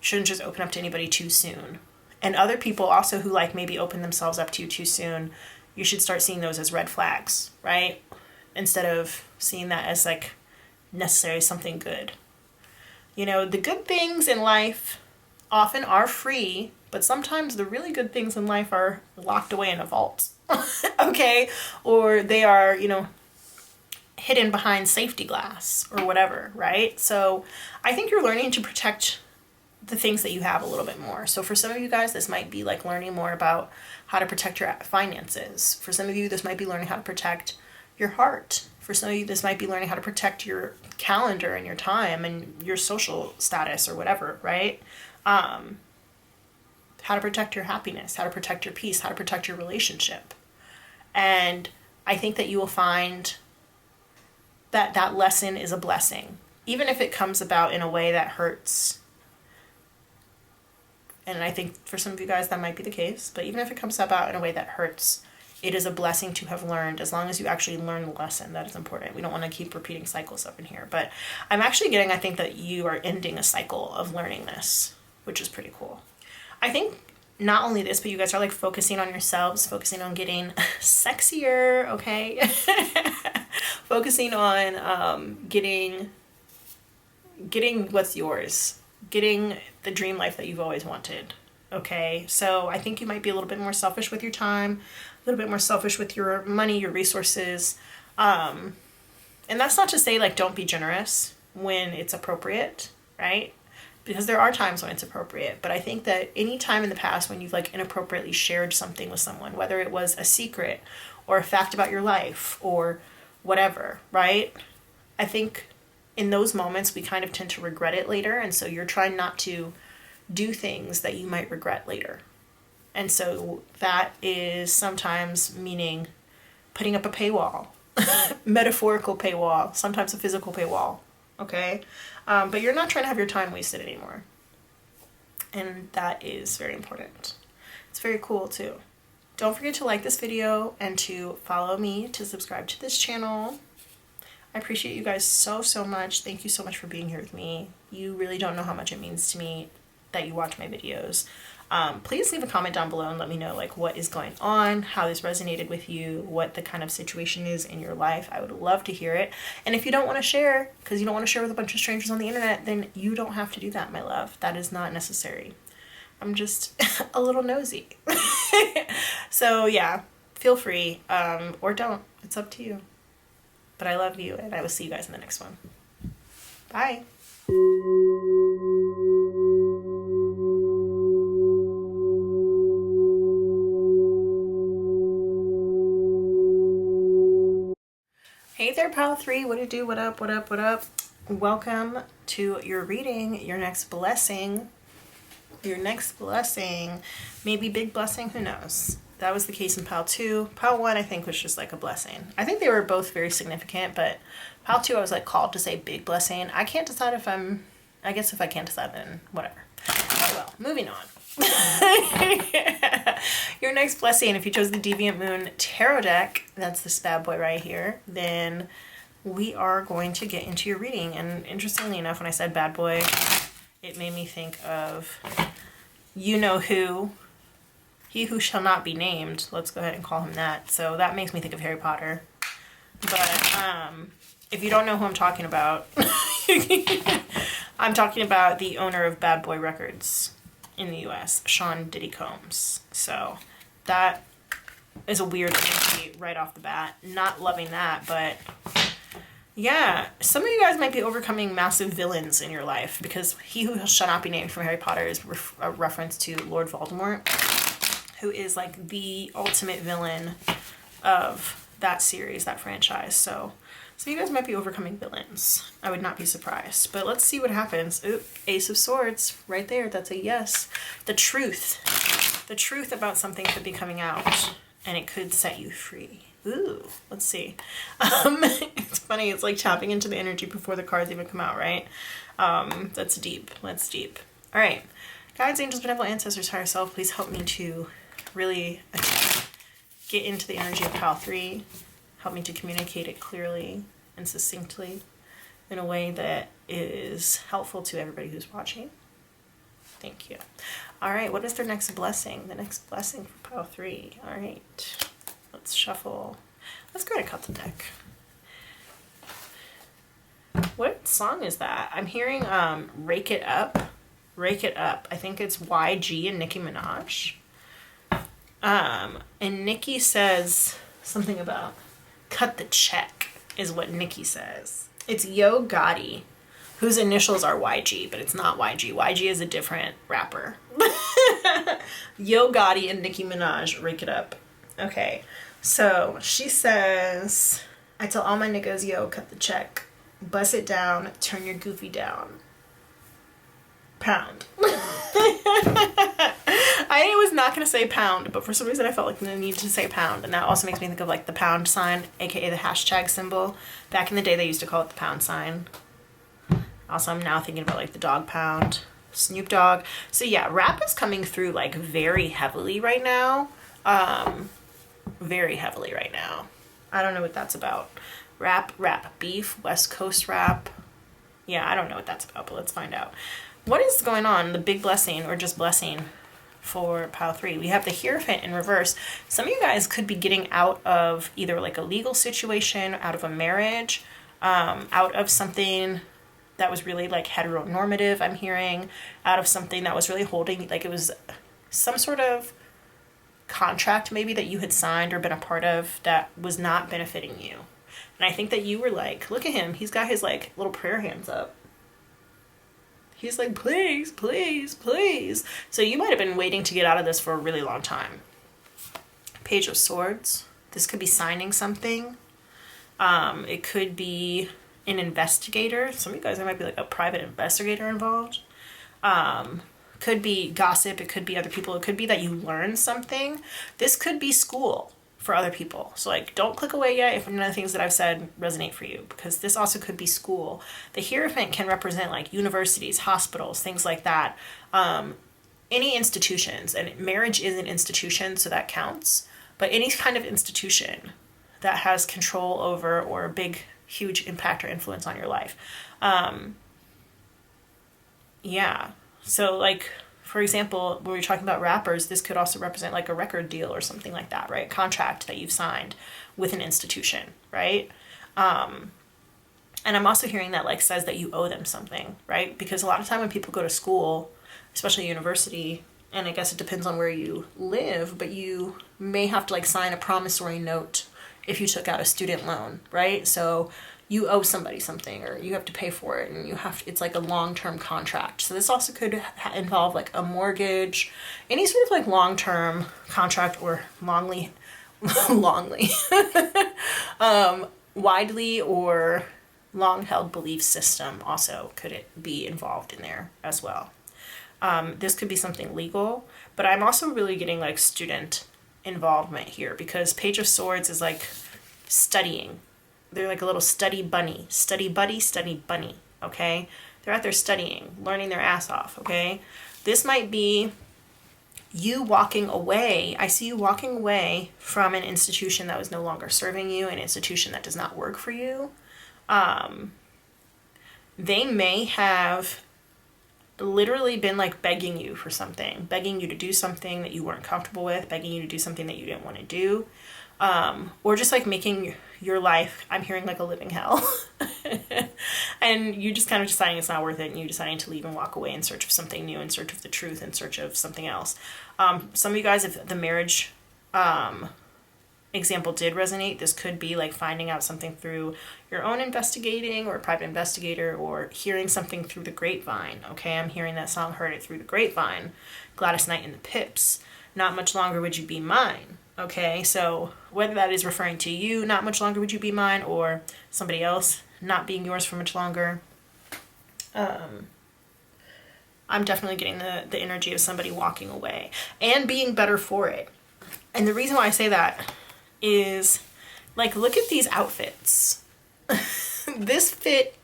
You shouldn't just open up to anybody too soon. And other people also who like maybe open themselves up to you too soon, you should start seeing those as red flags, right? Instead of seeing that as like necessarily something good. The good things in life often are free, but sometimes the really good things in life are locked away in a vault. Okay? Or they are, hidden behind safety glass or whatever, right? So I think you're learning to protect the things that you have a little bit more. So for some of you guys, this might be like learning more about how to protect your finances. For some of you, this might be learning how to protect your heart. For some of you, this might be learning how to protect your calendar and your time and your social status or whatever, right? How to protect your happiness, how to protect your peace, how to protect your relationship. And I think that you will find that that lesson is a blessing, even if it comes about in a way that hurts. And I think for some of you guys that might be the case, but even if it comes about in a way that hurts, it is a blessing to have learned, as long as you actually learn the lesson. That is important. We don't want to keep repeating cycles up in here. But I'm actually I think that you are ending a cycle of learning this, which is pretty cool. I think not only this, but you guys are like focusing on yourselves, focusing on getting sexier, okay? Focusing on getting what's yours, getting the dream life that you've always wanted, okay? So I think you might be a little bit more selfish with your time, a little bit more selfish with your money, your resources. And that's not to say like don't be generous when it's appropriate, right? Because there are times when it's appropriate. But I think that any time in the past when you've like inappropriately shared something with someone, whether it was a secret or a fact about your life or whatever, right? I think in those moments we kind of tend to regret it later. And so you're trying not to do things that you might regret later. And so that is sometimes meaning putting up a paywall, metaphorical paywall, sometimes a physical paywall, okay? But you're not trying to have your time wasted anymore. And that is very important. It's very cool too. Don't forget to like this video and to follow me, to subscribe to this channel. I appreciate you guys so, so much. Thank you so much for being here with me. You really don't know how much it means to me that you watch my videos. Please leave a comment down below and let me know like what is going on, how this resonated with you, what the kind of situation is in your life. I would love to hear it. And if you don't want to share, because you don't want to share with a bunch of strangers on the internet, then you don't have to do that, my love. That is not necessary. I'm just a little nosy. So yeah, feel free, or don't. It's up to you. But I love you, and I will see you guys in the next one. Bye. Hey there, pal 3. What it do? What up? What up? What up? Welcome to your reading, your next blessing. Your next blessing. Maybe big blessing, who knows? That was the case in pile 2. Pile 1, I think, was just like a blessing. I think they were both very significant, but pile 2, I was like called to say big blessing. I can't decide if I guess if I can't decide, then whatever. Oh well, moving on. Your next blessing, if you chose the Deviant Moon Tarot deck, that's this bad boy right here, then we are going to get into your reading. And interestingly enough, when I said bad boy, it made me think of you know who. He who shall not be named. Let's go ahead and call him that. So that makes me think of Harry Potter. But if you don't know who I'm talking about, I'm talking about the owner of Bad Boy Records in the US, Sean Diddy Combs. So that is a weird energy right off the bat. Not loving that, but yeah, some of you guys might be overcoming massive villains in your life, because he who shall not be named from Harry Potter is a reference to Lord Voldemort, who is like the ultimate villain of that series, that franchise. So you guys might be overcoming villains. I would not be surprised. But let's see what happens. Ooh, Ace of Swords right there. That's a yes. The truth. The truth about something could be coming out, and it could set you free. Ooh, let's see. It's funny. It's like tapping into the energy before the cards even come out, right? That's deep. That's deep. All right. Guides, angels, benevolent ancestors, higher self, please help me to really get into the energy of pile 3. Help me to communicate it clearly and succinctly in a way that is helpful to everybody who's watching. Thank you. All right, what is their next blessing? The next blessing for pile 3. All right, let's shuffle. Let's go ahead and cut the deck. What song is that? I'm hearing Rake It Up. Rake It Up. I think it's YG and Nicki Minaj. And Nicki says something about cut the check is what Nicki says. It's Yo Gotti, whose initials are YG, but it's not YG. YG is a different rapper. Yo Gotti and Nicki Minaj, Rake It Up. Okay, so she says, I tell all my niggas, yo, cut the check. Bust it down, turn your goofy down. Pound. I was not going to say pound, but for some reason I felt like I needed to say pound. And that also makes me think of like the pound sign, aka the hashtag symbol. Back in the day, they used to call it the pound sign. Also, I'm now thinking about like the dog pound, Snoop Dogg. So yeah, rap is coming through like very heavily right now. Very heavily right now. I don't know what that's about. Rap beef, West Coast rap. Yeah, I don't know what that's about, but let's find out. What is going on? The big blessing, or just blessing, for pile 3. We have the Hierophant in reverse. Some of you guys could be getting out of either like a legal situation, out of a marriage, out of something that was really like heteronormative, I'm hearing, out of something that was really holding, like it was some sort of contract maybe that you had signed or been a part of that was not benefiting you. And I think that you were like, look at him, he's got his like little prayer hands up. He's like, please, please, please. So you might have been waiting to get out of this for a really long time. Page of Swords. This could be signing something. It could be an investigator. Some of you guys, there might be like a private investigator involved. Could be gossip. It could be other people. It could be that you learn something. This could be school for other people. So like, don't click away yet if none of the things that I've said resonate for you, because this also could be school. The Hierophant can represent like universities, hospitals, things like that. Any institutions, and marriage is an institution, so that counts, but any kind of institution that has control over or a big, huge impact or influence on your life. Yeah. So like, for example, when we're talking about rappers, this could also represent like a record deal or something like that, right? Contract that you've signed with an institution, right? And I'm also hearing that like says that you owe them something, right? Because a lot of time when people go to school, especially university, and I guess it depends on where you live, but you may have to like sign a promissory note if you took out a student loan, right? So you owe somebody something, or you have to pay for it, and it's like a long-term contract. So this also could involve like a mortgage, any sort of like long-term contract, or widely or long-held belief system also could it be involved in there as well. This could be something legal, but I'm also really getting like student involvement here, because Page of Swords is like studying. They're like a little study bunny, study buddy, study bunny, okay? They're out there studying, learning their ass off, okay? This might be you walking away. I see you walking away from an institution that was no longer serving you, an institution that does not work for you. They may have literally been like begging you for something, begging you to do something that you weren't comfortable with, begging you to do something that you didn't want to do, or just like making your life, I'm hearing, like a living hell. And you just kind of deciding it's not worth it, and you deciding to leave and walk away in search of something new, in search of the truth, in search of something else. Some of you guys, if the marriage example did resonate, this could be like finding out something through your own investigating, or a private investigator, or hearing something through the grapevine. Okay, I'm hearing that song, Heard It Through the Grapevine, Gladys Knight and the Pips, Not Much Longer Would You Be Mine. Okay, so whether that is referring to you, not much longer would you be mine, or somebody else not being yours for much longer, I'm definitely getting the energy of somebody walking away and being better for it. And the reason why I say that is, like, look at these outfits. This fit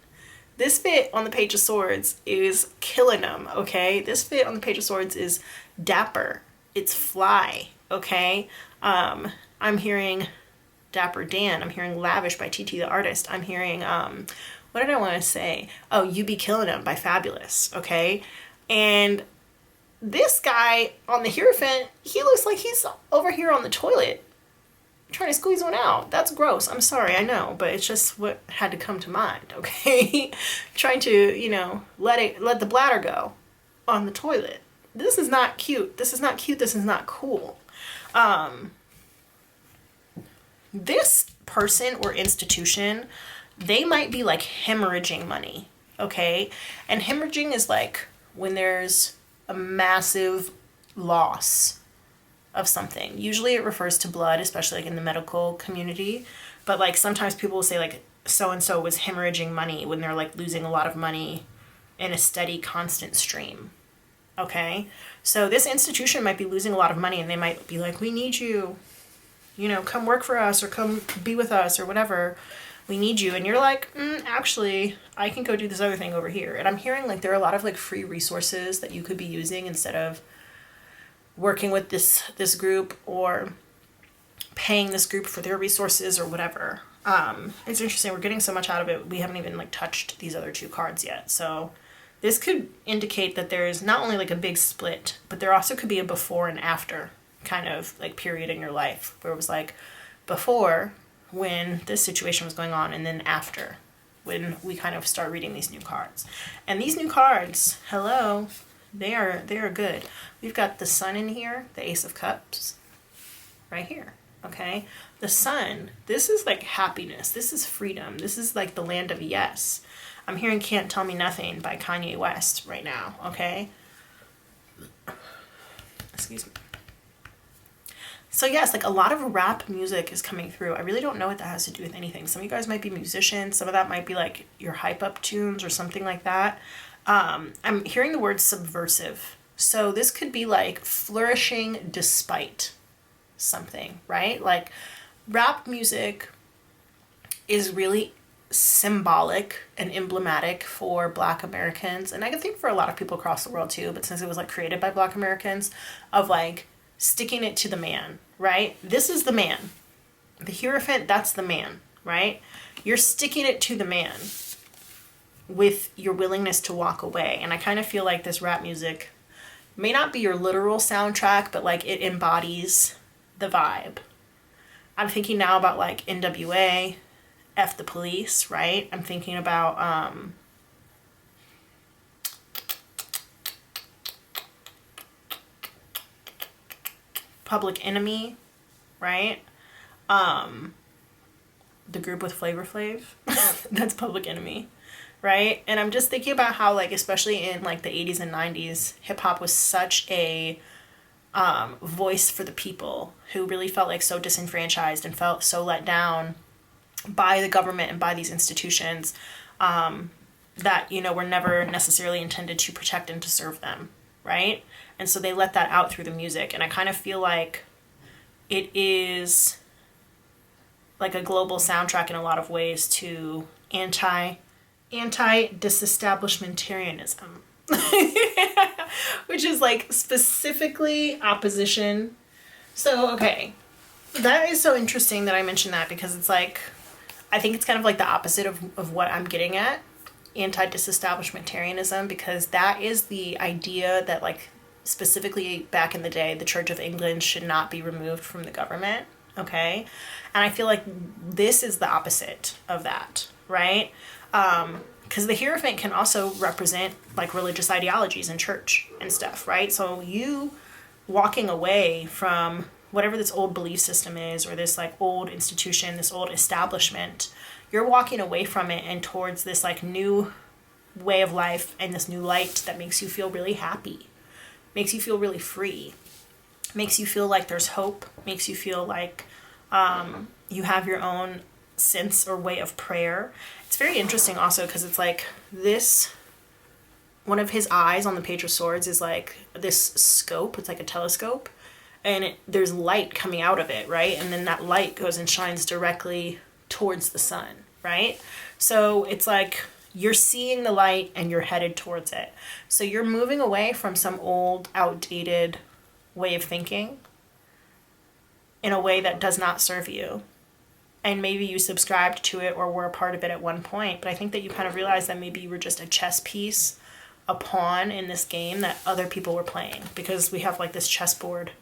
on the Page of Swords is killing them, okay? This fit on the Page of Swords is dapper. It's fly, okay? I'm hearing Dapper Dan. I'm hearing Lavish by TT the Artist. I'm hearing, what did I want to say? Oh, You Be Killing Him by Fabulous, okay? And this guy on the Hierophant, he looks like he's over here on the toilet trying to squeeze one out. That's gross. I'm sorry, I know, but it's just what had to come to mind, okay? Trying to, you know, let the bladder go on the toilet. This is not cute. This is not cute. This is not cool. This person or institution, they might be like hemorrhaging money, okay? And hemorrhaging is like when there's a massive loss of something. Usually it refers to blood, especially like in the medical community. But like sometimes people will say like so-and-so was hemorrhaging money when they're like losing a lot of money in a steady, constant stream. Okay? So this institution might be losing a lot of money, and they might be like, we need you, you know, come work for us, or come be with us, or whatever. We need you. And you're like, actually, I can go do this other thing over here. And I'm hearing like there are a lot of like free resources that you could be using instead of working with this group, or paying this group for their resources, or whatever. It's interesting. We're getting so much out of it. We haven't even like touched these other two cards yet. So this could indicate that there's not only like a big split, but there also could be a before and after kind of like period in your life, where it was like before when this situation was going on, and then after when we kind of start reading these new cards. And these new cards, hello, they are good. We've got the Sun in here, the Ace of Cups right here. Okay, the Sun, this is like happiness, this is freedom, this is like the land of yes. I'm hearing Can't Tell Me Nothing by Kanye West right now, okay? Excuse me. So yes, like a lot of rap music is coming through. I really don't know what that has to do with anything. Some of you guys might be musicians. Some of that might be like your hype up tunes or something like that. I'm hearing the word subversive. So this could be like flourishing despite something, right? Like rap music is really symbolic and emblematic for Black Americans, and I can think for a lot of people across the world too, but since it was like created by Black Americans, of like sticking it to the man, right? This is the man. The Hierophant, that's the man, right? You're sticking it to the man with your willingness to walk away. And I kind of feel like this rap music may not be your literal soundtrack, but like it embodies the vibe. I'm thinking now about like NWA, F the Police, right? I'm thinking about Public Enemy, right? The group with Flavor Flav, that's Public Enemy, right? And I'm just thinking about how like, especially in like the 80s and 90s, hip hop was such a voice for the people who really felt like so disenfranchised and felt so let down by the government and by these institutions that, you know, were never necessarily intended to protect and to serve them, right? And so they let that out through the music. And I kind of feel like it is like a global soundtrack in a lot of ways to anti-disestablishmentarianism, which is like specifically opposition. So, okay, that is so interesting that I mentioned that, because it's like, I think it's kind of like the opposite of what I'm getting at anti-disestablishmentarianism, because that is the idea that, like, specifically back in the day, the Church of England should not be removed from the government, okay? And I feel like this is the opposite of that, right? Because the Hierophant can also represent, like, religious ideologies in church and stuff, right? So you walking away from whatever this old belief system is, or this, like, old institution, this old establishment, you're walking away from it and towards this, like, new way of life and this new light that makes you feel really happy, makes you feel really free, makes you feel like there's hope, makes you feel like you have your own sense or way of prayer. It's very interesting also because it's like this, one of his eyes on the Page of Swords is like this scope, it's like a telescope, and there's light coming out of it, right? And then that light goes and shines directly towards the sun, right? So it's like you're seeing the light and you're headed towards it. So you're moving away from some old, outdated way of thinking in a way that does not serve you. And maybe you subscribed to it or were a part of it at one point, but I think that you kind of realized that maybe you were just a chess piece, a pawn in this game that other people were playing, because we have like this chessboard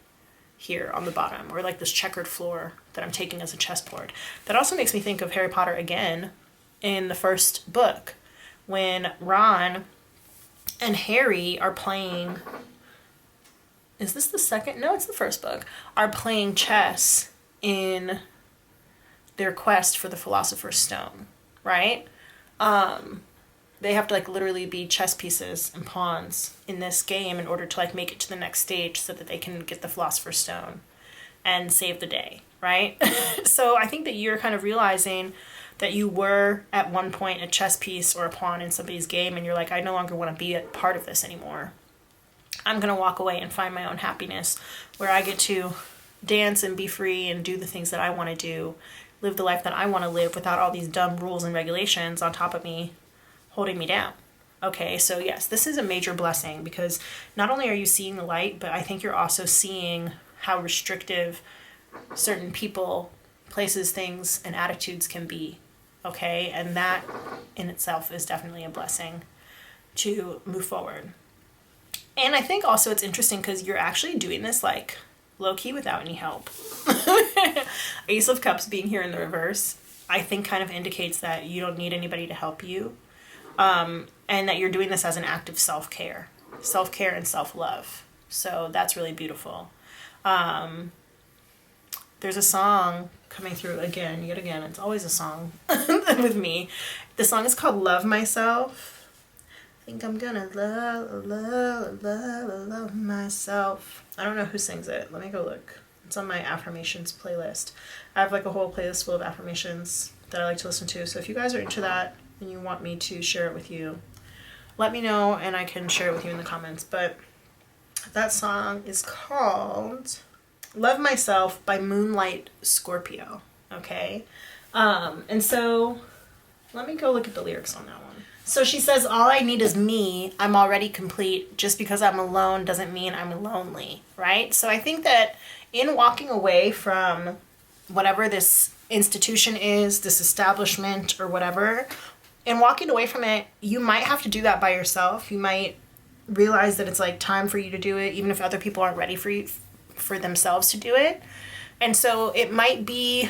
here on the bottom, or like this checkered floor that I'm taking as a chessboard. That also makes me think of Harry Potter again in the first book, when Ron and Harry are playing, is this the second? No, it's the first book, are playing chess in their quest for the Philosopher's Stone, right? They have to like literally be chess pieces and pawns in this game in order to like make it to the next stage so that they can get the Philosopher's Stone and save the day, right? So I think that you're kind of realizing that you were at one point a chess piece or a pawn in somebody's game, and you're like, I no longer want to be a part of this anymore. I'm going to walk away and find my own happiness where I get to dance and be free and do the things that I want to do, live the life that I want to live without all these dumb rules and regulations on top of me holding me down. Okay, so yes, this is a major blessing, because not only are you seeing the light, but I think you're also seeing how restrictive certain people, places, things, and attitudes can be. Okay, and that in itself is definitely a blessing to move forward. And I think also it's interesting because you're actually doing this like low-key without any help. Ace of Cups being here in the reverse, I think kind of indicates that you don't need anybody to help you. And that you're doing this as an act of self-care and self-love. So that's really beautiful. There's a song coming through yet again. It's always a song with me. The song is called Love Myself. I think I'm gonna love myself. I don't know who sings it. Let me go look. It's on my affirmations playlist. I have like a whole playlist full of affirmations that I like to listen to. So if you guys are into that and you want me to share it with you, let me know and I can share it with you in the comments. But that song is called Love Myself by Moonlight Scorpio. Okay? And so let me go look at the lyrics on that one. So she says, all I need is me. I'm already complete. Just because I'm alone doesn't mean I'm lonely, right? So I think that in walking away from whatever this institution is, this establishment or whatever, in walking away from it, you might have to do that by yourself. You might realize that it's like time for you to do it, even if other people aren't ready for themselves to do it. And so it might be,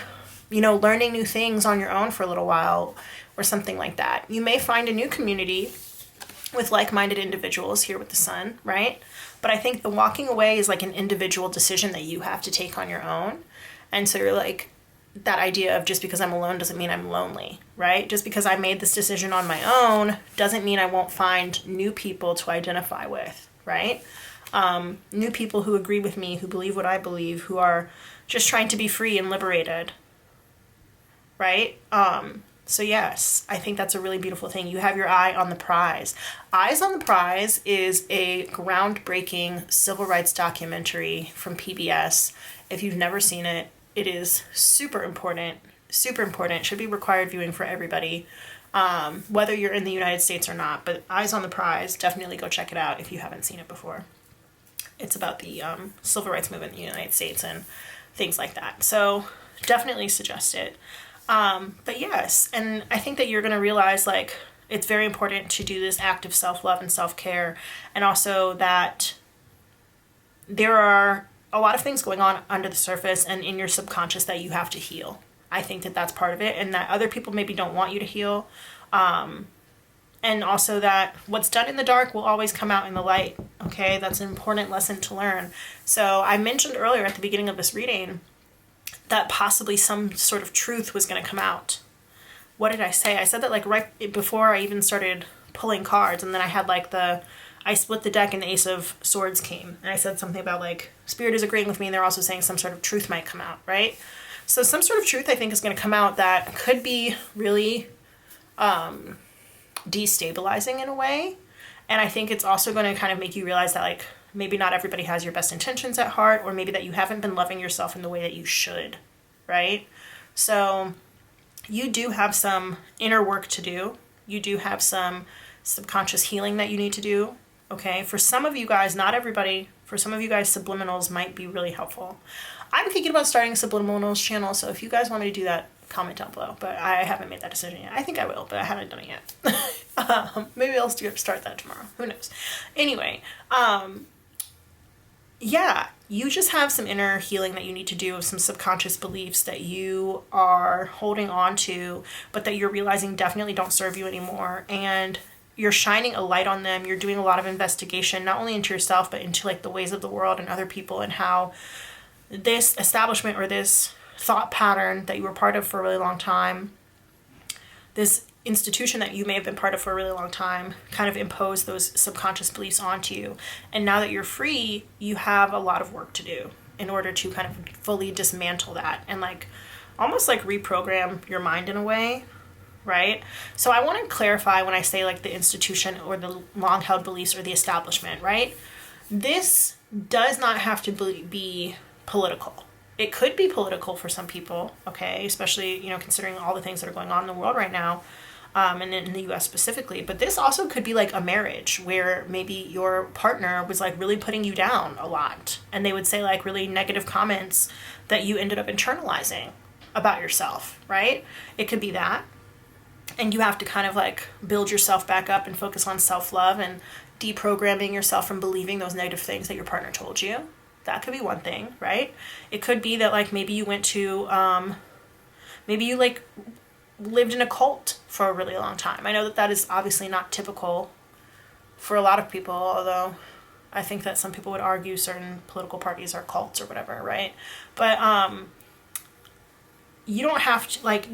learning new things on your own for a little while or something like that. You may find a new community with like-minded individuals here with the sun, right? But I think the walking away is like an individual decision that you have to take on your own. And so you're like, that idea of just because I'm alone doesn't mean I'm lonely, right? Just because I made this decision on my own doesn't mean I won't find new people to identify with, right? New people who agree with me, who believe what I believe, who are just trying to be free and liberated, right? So yes, I think that's a really beautiful thing. You have your eye on the prize. Eyes on the Prize is a groundbreaking civil rights documentary from PBS. If you've never seen it, it is super important, should be required viewing for everybody, whether you're in the United States or not. But Eyes on the Prize, definitely go check it out if you haven't seen it before. It's about the civil rights movement in the United States and things like that. So definitely suggest it. But yes, and I think that you're going to realize, like, it's very important to do this act of self-love and self-care, and also that there are a lot of things going on under the surface and in your subconscious that you have to heal. I think that that's part of it, and that other people maybe don't want you to heal. And also that what's done in the dark will always come out in the light. Okay, that's an important lesson to learn. So I mentioned earlier at the beginning of this reading that possibly some sort of truth was going to come out. What did I say? I said that like right before I even started pulling cards, and then I had like I split the deck and the Ace of Swords came. And I said something about like, Spirit is agreeing with me, and they're also saying some sort of truth might come out, right? So some sort of truth I think is going to come out that could be really destabilizing in a way. And I think it's also going to kind of make you realize that like maybe not everybody has your best intentions at heart, or maybe that you haven't been loving yourself in the way that you should, right? So you do have some inner work to do. You do have some subconscious healing that you need to do, okay? For some of you guys, not everybody, for some of you guys, subliminals might be really helpful. I'm thinking about starting a subliminals channel, so if you guys want me to do that, comment down below. But I haven't made that decision yet. I think I will, but I haven't done it yet. Maybe I'll start that tomorrow. Who knows? Anyway, yeah, you just have some inner healing that you need to do of some subconscious beliefs that you are holding on to, but that you're realizing definitely don't serve you anymore. And you're shining a light on them. You're doing a lot of investigation, not only into yourself, but into like the ways of the world and other people, and how this establishment or this thought pattern that you were part of for a really long time, this institution that you may have been part of for a really long time, kind of imposed those subconscious beliefs onto you. And now that you're free, you have a lot of work to do in order to kind of fully dismantle that and like almost like reprogram your mind in a way, right? So I want to clarify when I say like the institution or the long-held beliefs or the establishment, right? This does not have to be political. It could be political for some people, okay, especially, you know, considering all the things that are going on in the world right now, and in the US specifically. But this also could be like a marriage where maybe your partner was like really putting you down a lot, and they would say like really negative comments that you ended up internalizing about yourself, right? It could be that. And you have to kind of like build yourself back up and focus on self-love and deprogramming yourself from believing those negative things that your partner told you. That could be one thing, right? It could be that like maybe you went to, maybe you like lived in a cult for a really long time. I know that that is obviously not typical for a lot of people, although I think that some people would argue certain political parties are cults or whatever, right? But you don't have to, like,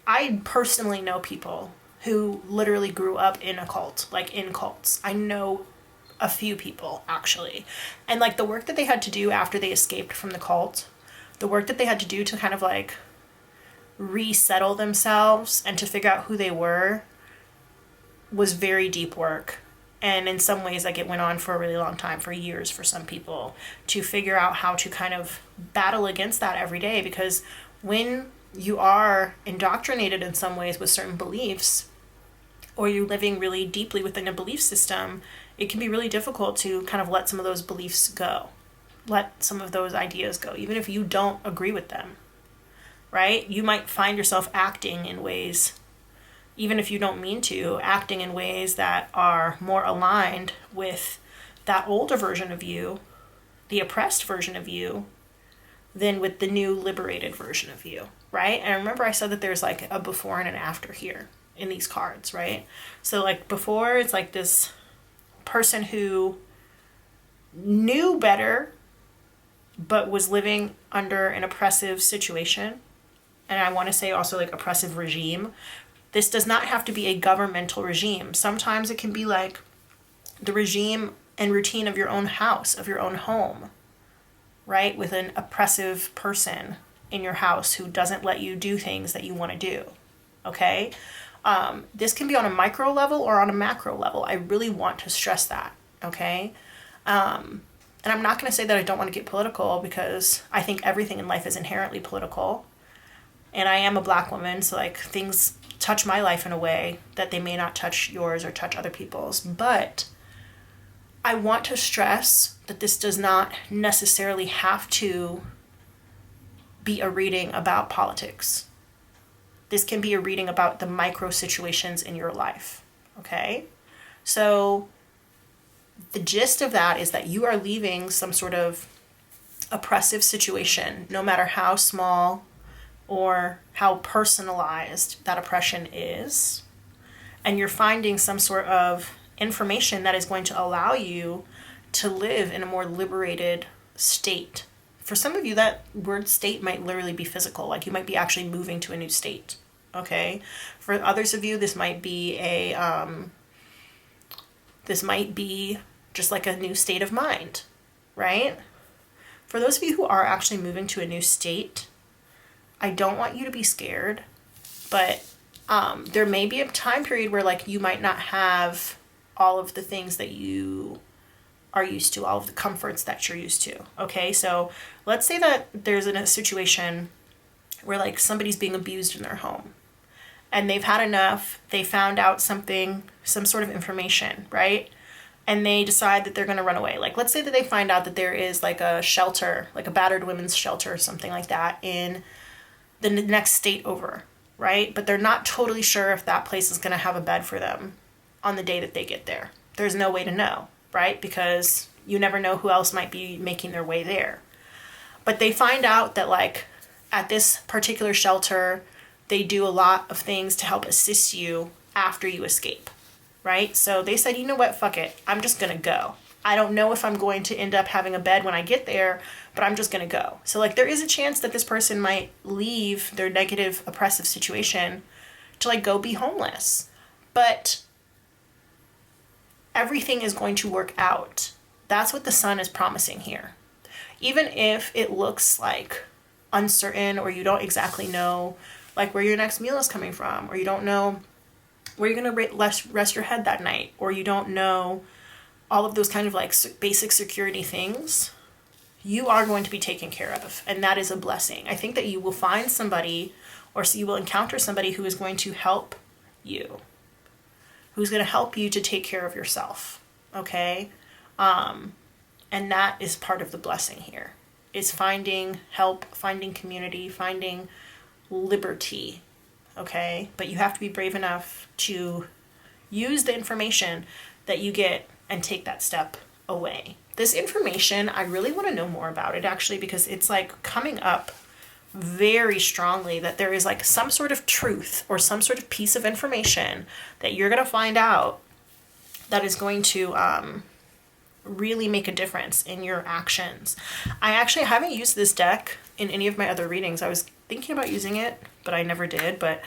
I personally know people who literally grew up in a cult, like in cults. I know a few people actually. And like the work that they had to do after they escaped from the cult, the work that they had to do to kind of like resettle themselves and to figure out who they were was very deep work. And in some ways, like it went on for a really long time, for years for some people, to figure out how to kind of battle against that every day. Because when you are indoctrinated in some ways with certain beliefs, or you're living really deeply within a belief system, it can be really difficult to kind of let some of those beliefs go, let some of those ideas go, even if you don't agree with them, right? You might find yourself acting in ways, even if you don't mean to, acting in ways that are more aligned with that older version of you, the oppressed version of you, than with the new liberated version of you, right? And remember I said that there's like a before and an after here in these cards, right? So like before, it's like this person who knew better but was living under an oppressive situation, and I want to say also like oppressive regime. This does not have to be a governmental regime. Sometimes it can be like the regime and routine of your own house, of your own home, right? With an oppressive person in your house who doesn't let you do things that you want to do, okay? This can be on a micro level or on a macro level. I really want to stress that, okay? And I'm not going to say that I don't want to get political, because I think everything in life is inherently political. And I am a Black woman, so like things touch my life in a way that they may not touch yours or touch other people's. But I want to stress that this does not necessarily have to be a reading about politics. This can be a reading about the micro situations in your life, okay? So the gist of that is that you are leaving some sort of oppressive situation, no matter how small or how personalized that oppression is. And you're finding some sort of information that is going to allow you to live in a more liberated state. For some of you, that word state might literally be physical, like you might be actually moving to a new state, okay? For others of you, this might be just like a new state of mind, right? For those of you who are actually moving to a new state, I don't want you to be scared, but there may be a time period where like you might not have all of the things that you are used to, all of the comforts that you're used to. Okay, so let's say that there's a situation where like somebody's being abused in their home and they've had enough, they found out something, some sort of information, right? And they decide that they're going to run away. Like, let's say that they find out that there is like a shelter, like a battered women's shelter or something like that in the next state over, right? But they're not totally sure if that place is going to have a bed for them on the day that they get there. There's no way to know, right? Because you never know who else might be making their way there. But they find out that like at this particular shelter, they do a lot of things to help assist you after you escape, right? So they said, you know what, fuck it. I'm just going to go. I don't know if I'm going to end up having a bed when I get there, but I'm just going to go. So like there is a chance that this person might leave their negative, oppressive situation to like go be homeless. But everything is going to work out. That's what the sun is promising here. Even if it looks like uncertain or you don't exactly know like where your next meal is coming from, or you don't know where you're going to rest your head that night, or you don't know all of those kind of like basic security things, you are going to be taken care of. And that is a blessing. I think that you will find somebody, or you will encounter somebody who is going to help you, who's going to help you to take care of yourself. Okay. And that is part of the blessing here, is finding help, finding community, finding liberty. Okay. But you have to be brave enough to use the information that you get and take that step away. This information, I really want to know more about it actually, because it's like coming up very strongly that there is like some sort of truth or some sort of piece of information that you're going to find out that is going to really make a difference in your actions. I actually haven't used this deck in any of my other readings. I was thinking about using it, but I never did. But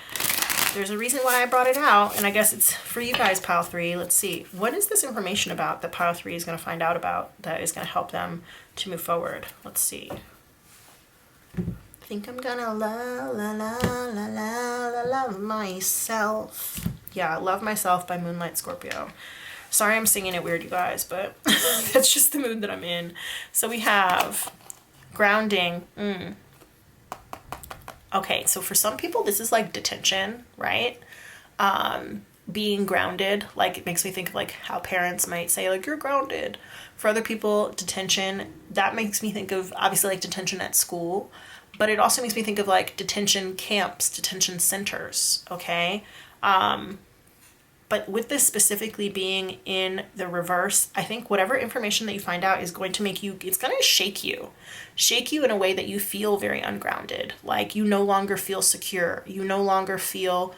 there's a reason why I brought it out, and I guess it's for you guys, Pile 3. Let's see. What is this information about that Pile 3 is going to find out about that is going to help them to move forward? Let's see. I think I'm gonna love myself. Yeah, Love Myself by Moonlight Scorpio. Sorry I'm singing it weird, you guys, but that's just the mood that I'm in. So we have grounding. Okay, so for some people, this is like detention, right? Being grounded, like it makes me think of like how parents might say like, you're grounded. For other people, detention, that makes me think of obviously like detention at school, but it also makes me think of like detention camps, detention centers, okay? But with this specifically being in the reverse, I think whatever information that you find out is going to make you, it's going to shake you in a way that you feel very ungrounded. Like you no longer feel secure. You no longer feel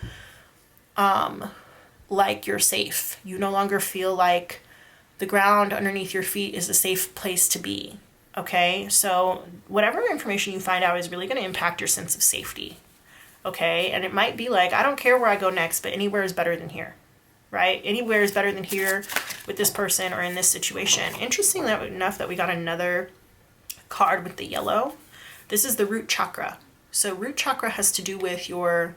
like you're safe. You no longer feel like the ground underneath your feet is a safe place to be. Okay, so whatever information you find out is really going to impact your sense of safety. Okay, and it might be like, I don't care where I go next, but anywhere is better than here. Right? Anywhere is better than here with this person or in this situation. Interesting enough that we got another card with the yellow. This is the root chakra. So root chakra has to do with your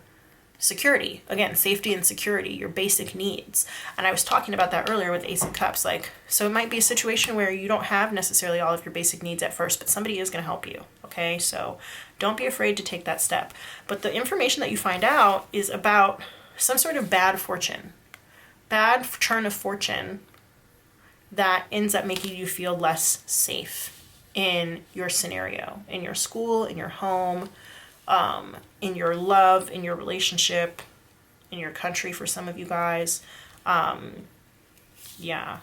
security. Again, safety and security, your basic needs. And I was talking about that earlier with Ace of Cups. Like, so it might be a situation where you don't have necessarily all of your basic needs at first, but somebody is going to help you. Okay? So don't be afraid to take that step. But the information that you find out is about some sort of bad fortune. Bad turn of fortune that ends up making you feel less safe in your scenario, in your school, in your home, in your love, in your relationship, in your country for some of you guys. Yeah.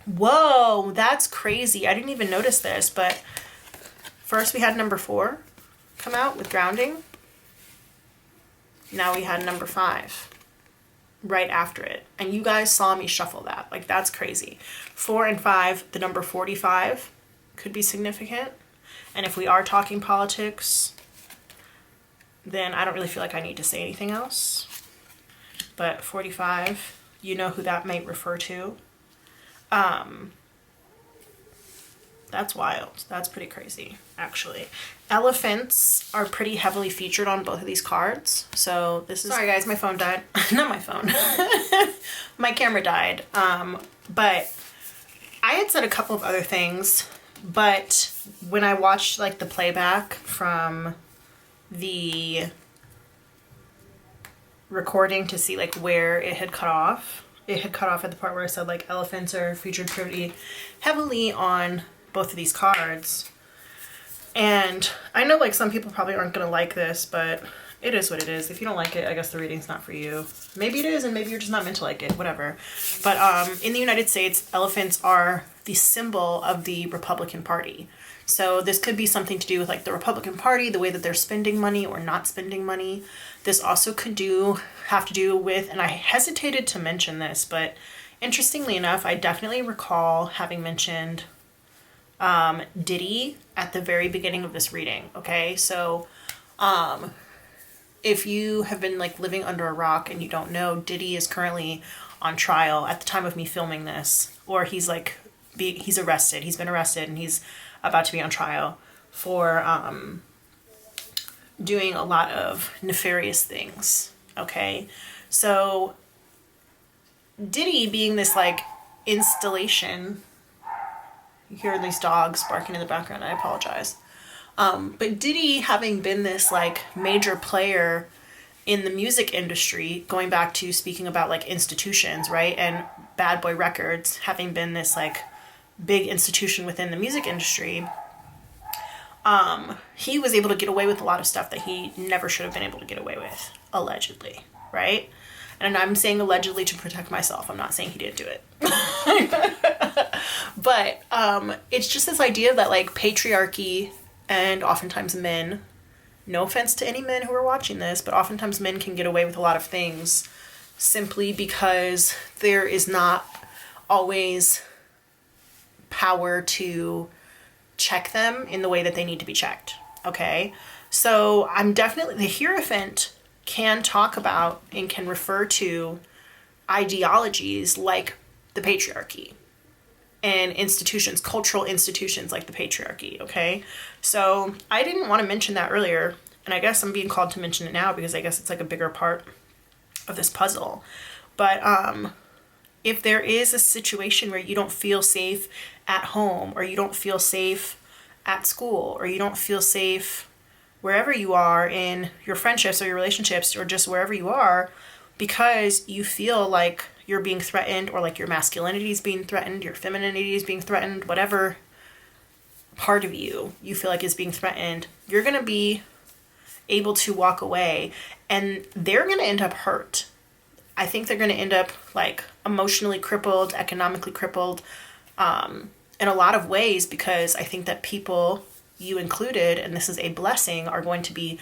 Whoa, that's crazy. I didn't even notice this, but first we had number 4 come out with grounding. Now we had number 5 right after it. And you guys saw me shuffle that. Like, that's crazy. 4 and 5, the number 45 could be significant. And if we are talking politics, then I don't really feel like I need to say anything else. But 45, you know who that might refer to. That's wild. That's pretty crazy, actually. Elephants are pretty heavily featured on both of these cards. So this is... Sorry guys, my phone died. Not my phone. My camera died. But I had said a couple of other things, but when I watched like the playback from the recording to see like where it had cut off at the part where I said like elephants are featured pretty heavily on both of these cards. And I know like some people probably aren't gonna like this, but it is what it is. If you don't like it, I guess the reading's not for you. Maybe it is, and maybe you're just not meant to like it, whatever. But in the United States, elephants are the symbol of the Republican Party. So this could be something to do with like the Republican Party, the way that they're spending money or not spending money. This also could have to do with, and I hesitated to mention this, but interestingly enough, I definitely recall having mentioned Diddy at the very beginning of this reading. Okay, so if you have been like living under a rock and you don't know, Diddy is currently on trial at the time of me filming this, or he's like he's arrested. He's been arrested and he's about to be on trial for doing a lot of nefarious things. Okay, so Diddy being this like installation. You hear these dogs barking in the background, I apologize. But Diddy having been this like major player in the music industry, going back to speaking about like institutions, right? And Bad Boy Records having been this like big institution within the music industry, he was able to get away with a lot of stuff that he never should have been able to get away with, allegedly, right? And I'm saying allegedly to protect myself. I'm not saying he didn't do it. But it's just this idea that like patriarchy and oftentimes men, no offense to any men who are watching this, but oftentimes men can get away with a lot of things simply because there is not always power to check them in the way that they need to be checked. Okay, so I'm definitely, the Hierophant can talk about and can refer to ideologies like the patriarchy and institutions, cultural institutions like the patriarchy. Okay, so I didn't want to mention that earlier, and I guess I'm being called to mention it now because I guess it's like a bigger part of this puzzle. But if there is a situation where you don't feel safe at home, or you don't feel safe at school, or you don't feel safe wherever you are in your friendships or your relationships, or just wherever you are, because you feel like you're being threatened, or like your masculinity is being threatened, your femininity is being threatened, whatever part of you feel like is being threatened, you're going to be able to walk away, and they're going to end up hurt. I think they're going to end up like emotionally crippled, economically crippled, in a lot of ways, because I think that people, you included, and this is a blessing, are going to be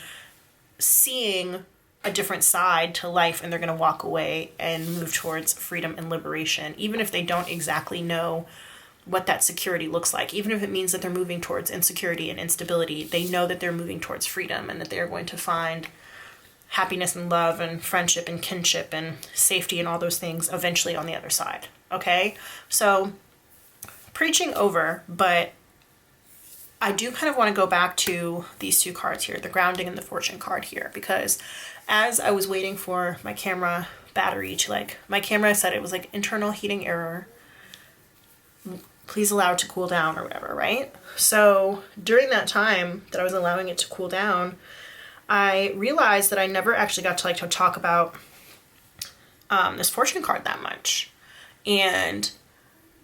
seeing a different side to life, and they're going to walk away and move towards freedom and liberation, even if they don't exactly know what that security looks like. Even if it means that they're moving towards insecurity and instability, they know that they're moving towards freedom, and that they're going to find happiness and love and friendship and kinship and safety and all those things eventually on the other side. Okay, so preaching over, but I do kind of want to go back to these two cards here, the grounding and the fortune card here, because as I was waiting for my camera battery to like, my camera said it was like internal heating error, please allow it to cool down or whatever, right? So during that time that I was allowing it to cool down, I realized that I never actually got to like to talk about this fortune card that much. And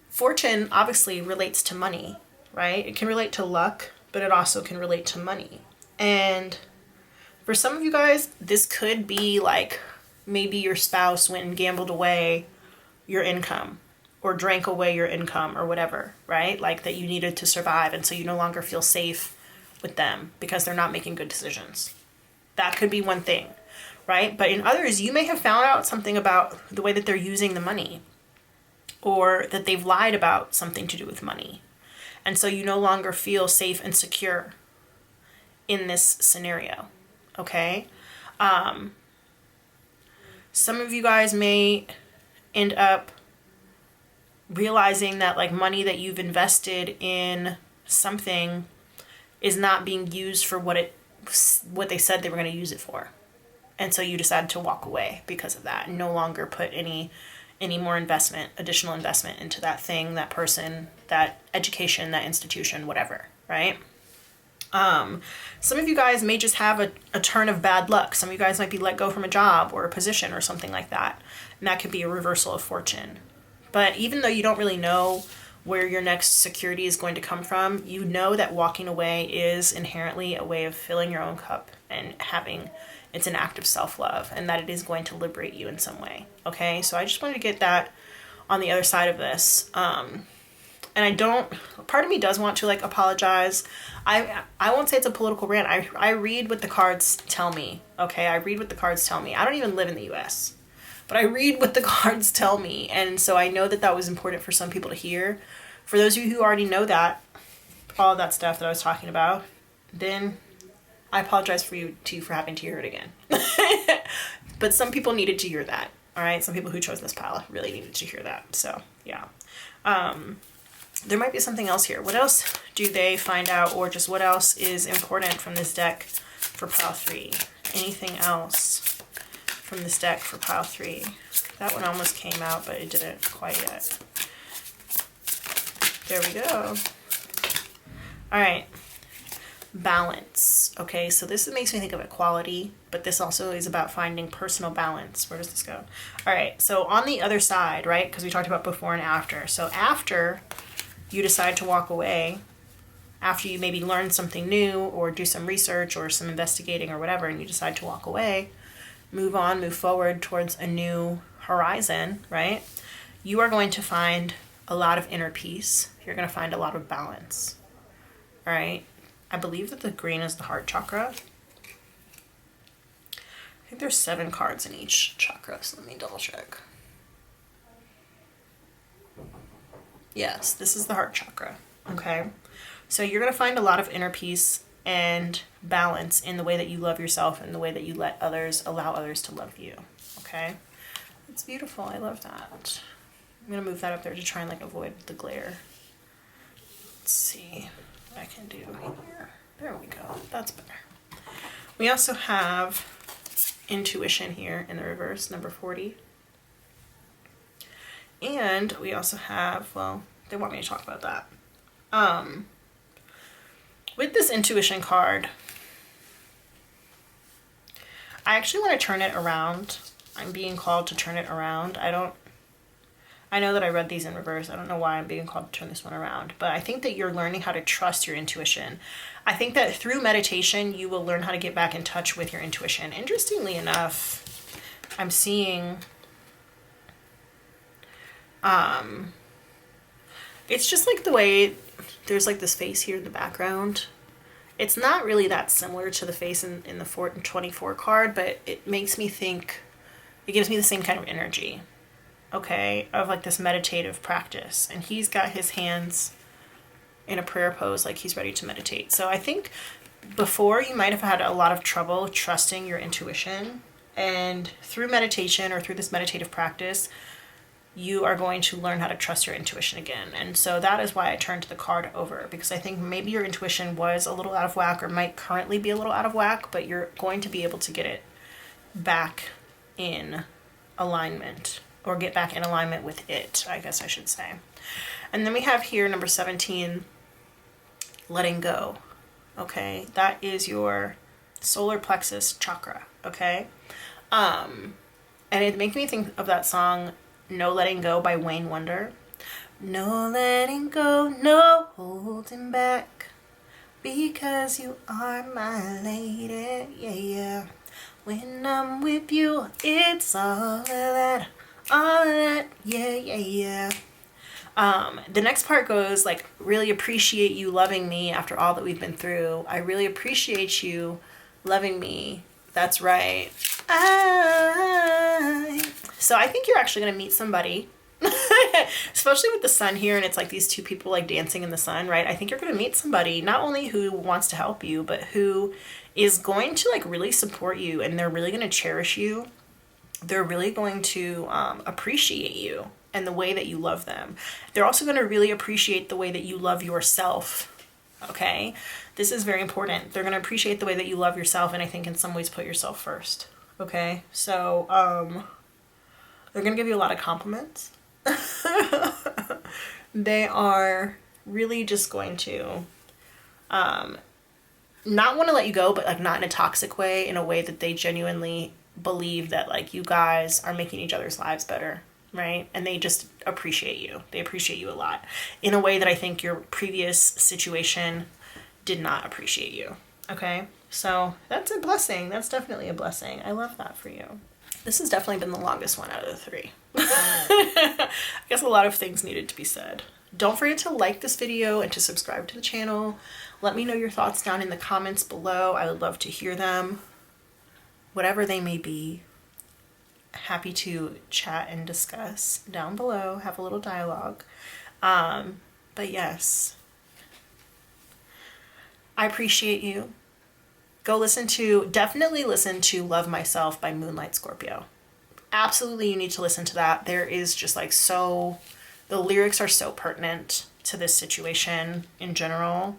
fortune obviously relates to money, right? It can relate to luck, but it also can relate to money. And for some of you guys, this could be like maybe your spouse went and gambled away your income or drank away your income or whatever, right? Like that you needed to survive, and so you no longer feel safe with them because they're not making good decisions. That could be one thing, right? But in others, you may have found out something about the way that they're using the money, or that they've lied about something to do with money. And so you no longer feel safe and secure in this scenario, okay? Some of you guys may end up realizing that like money that you've invested in something is not being used for what they said they were going to use it for. And so you decided to walk away because of that and no longer put any more additional investment into that thing, that person, that education, that institution, whatever, right? Some of you guys may just have a turn of bad luck. Some of you guys might be let go from a job or a position or something like that. And that could be a reversal of fortune. But even though you don't really know where your next security is going to come from, you know that walking away is inherently a way of filling your own cup and it's an act of self-love, and that it is going to liberate you in some way. Okay, so I just wanted to get that on the other side of this. And part of me does want to like apologize. I won't say it's a political rant. I read what the cards tell me. Okay, I read what the cards tell me. I don't even live in the US, but I read what the cards tell me. And so I know that was important for some people to hear. For those of you who already know that, all of that stuff that I was talking about, then I apologize for having to hear it again. But some people needed to hear that. All right. Some people who chose this pile really needed to hear that. So yeah. There might be something else here. What else do they find out, or just what else is important from this deck for pile 3? Anything else from this deck for pile 3? That one almost came out, but it didn't quite yet. There we go. All right. Balance. Okay, so this makes me think of equality, but this also is about finding personal balance. Where does this go? All right, so on the other side, right, because we talked about before and after. So after you decide to walk away, after you maybe learn something new or do some research or some investigating or whatever, and you decide to walk away, move forward towards a new horizon, right? You are going to find a lot of inner peace. You're going to find a lot of balance. All right. I believe that the green is the heart chakra. I think there's 7 cards in each chakra, so let me double check. Yes, this is the heart chakra. Okay. So you're going to find a lot of inner peace and balance in the way that you love yourself and the way that you allow others to love you. Okay. It's beautiful. I love that. I'm going to move that up there to try and like avoid the glare. Let's see what I can do here. There we go. That's better. We also have intuition here in the reverse, number 40. And we also have, well, they want me to talk about that. With this intuition card, I actually want to turn it around. I'm being called to turn it around. I know that I read these in reverse. I don't know why I'm being called to turn this one around, but I think that you're learning how to trust your intuition. I think that through meditation, you will learn how to get back in touch with your intuition. Interestingly enough, I'm seeing, it's just like the way there's like this face here in the background. It's not really that similar to the face in the 24 card, but it makes me think, it gives me the same kind of energy. Okay, of like this meditative practice. And he's got his hands in a prayer pose like he's ready to meditate. So I think before you might have had a lot of trouble trusting your intuition, and through meditation or through this meditative practice, you are going to learn how to trust your intuition again. And so that is why I turned the card over, because I think maybe your intuition was a little out of whack or might currently be a little out of whack, but you're going to be able to get it back in alignment. Or get back in alignment with it, I guess I should say. And then we have here number 17, letting go. Okay, that is your solar plexus chakra. Okay, and it makes me think of that song "No Letting Go" by Wayne Wonder. No letting go, no holding back. Because you are my lady, yeah, yeah. When I'm with you, it's all of that, yeah, yeah, yeah. The next part goes like, really appreciate you loving me after all that we've been through. I really appreciate you loving me. That's right. So I think you're actually going to meet somebody, especially with the sun here, and it's like these two people like dancing in the sun, right? I think you're going to meet somebody not only who wants to help you, but who is going to like really support you, and they're really going to cherish you. They're really going to appreciate you and the way that you love them. They're also going to really appreciate the way that you love yourself. Okay, this is very important. They're going to appreciate the way that you love yourself, and I think in some ways put yourself first. Okay, so they're going to give you a lot of compliments. They are really just going to not want to let you go, but like not in a toxic way, in a way that they genuinely believe that like you guys are making each other's lives better, right? And they just appreciate you. They appreciate you a lot in a way that I think your previous situation did not appreciate you. Okay, so that's a blessing. That's definitely a blessing. I love that for you. This has definitely been the longest one out of the three. I guess a lot of things needed to be said. Don't forget to like this video and to subscribe to the channel. Let me know your thoughts down in the comments below. I would love to hear them, whatever they may be. Happy to chat and discuss down below, have a little dialogue. But yes, I appreciate you. Go definitely listen to Love Myself by Moonlight Scorpio. Absolutely, you need to listen to that. There is just like the lyrics are so pertinent to this situation in general.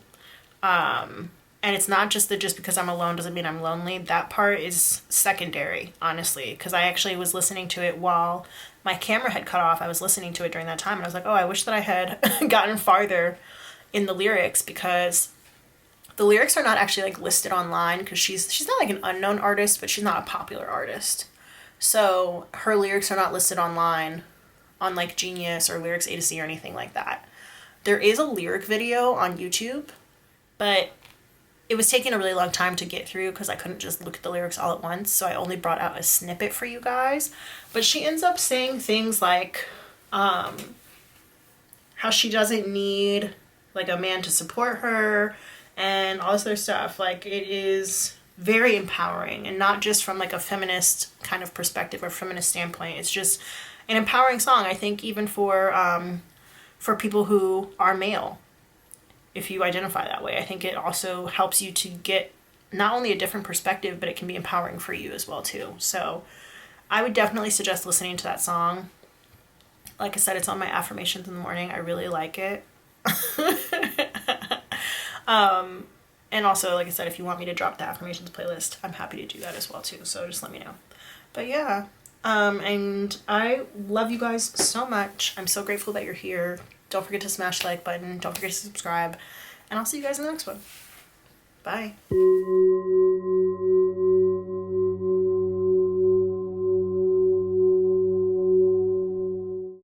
And it's not just that just because I'm alone doesn't mean I'm lonely. That part is secondary, honestly, because I actually was listening to it while my camera had cut off. I was listening to it during that time, and I was like, oh, I wish that I had gotten farther in the lyrics, because the lyrics are not actually like listed online, because she's not like an unknown artist, but she's not a popular artist. So her lyrics are not listed online on like Genius or Lyrics A to C or anything like that. There is a lyric video on YouTube, but it was taking a really long time to get through because I couldn't just look at the lyrics all at once. So I only brought out a snippet for you guys. But she ends up saying things like how she doesn't need like a man to support her and all this other stuff. Like, it is very empowering, and not just from like a feminist kind of perspective or feminist standpoint. It's just an empowering song, I think, even for people who are male. If you identify that way, I think it also helps you to get not only a different perspective, but it can be empowering for you as well too. So I would definitely suggest listening to that song. Like I said, it's on my affirmations in the morning. I really like it. And also, like I said, if you want me to drop the affirmations playlist, I'm happy to do that as well too. So just let me know. But yeah, and I love you guys so much. I'm so grateful that you're here. Don't forget to smash the like button. Don't forget to subscribe. And I'll see you guys in the next one. Bye.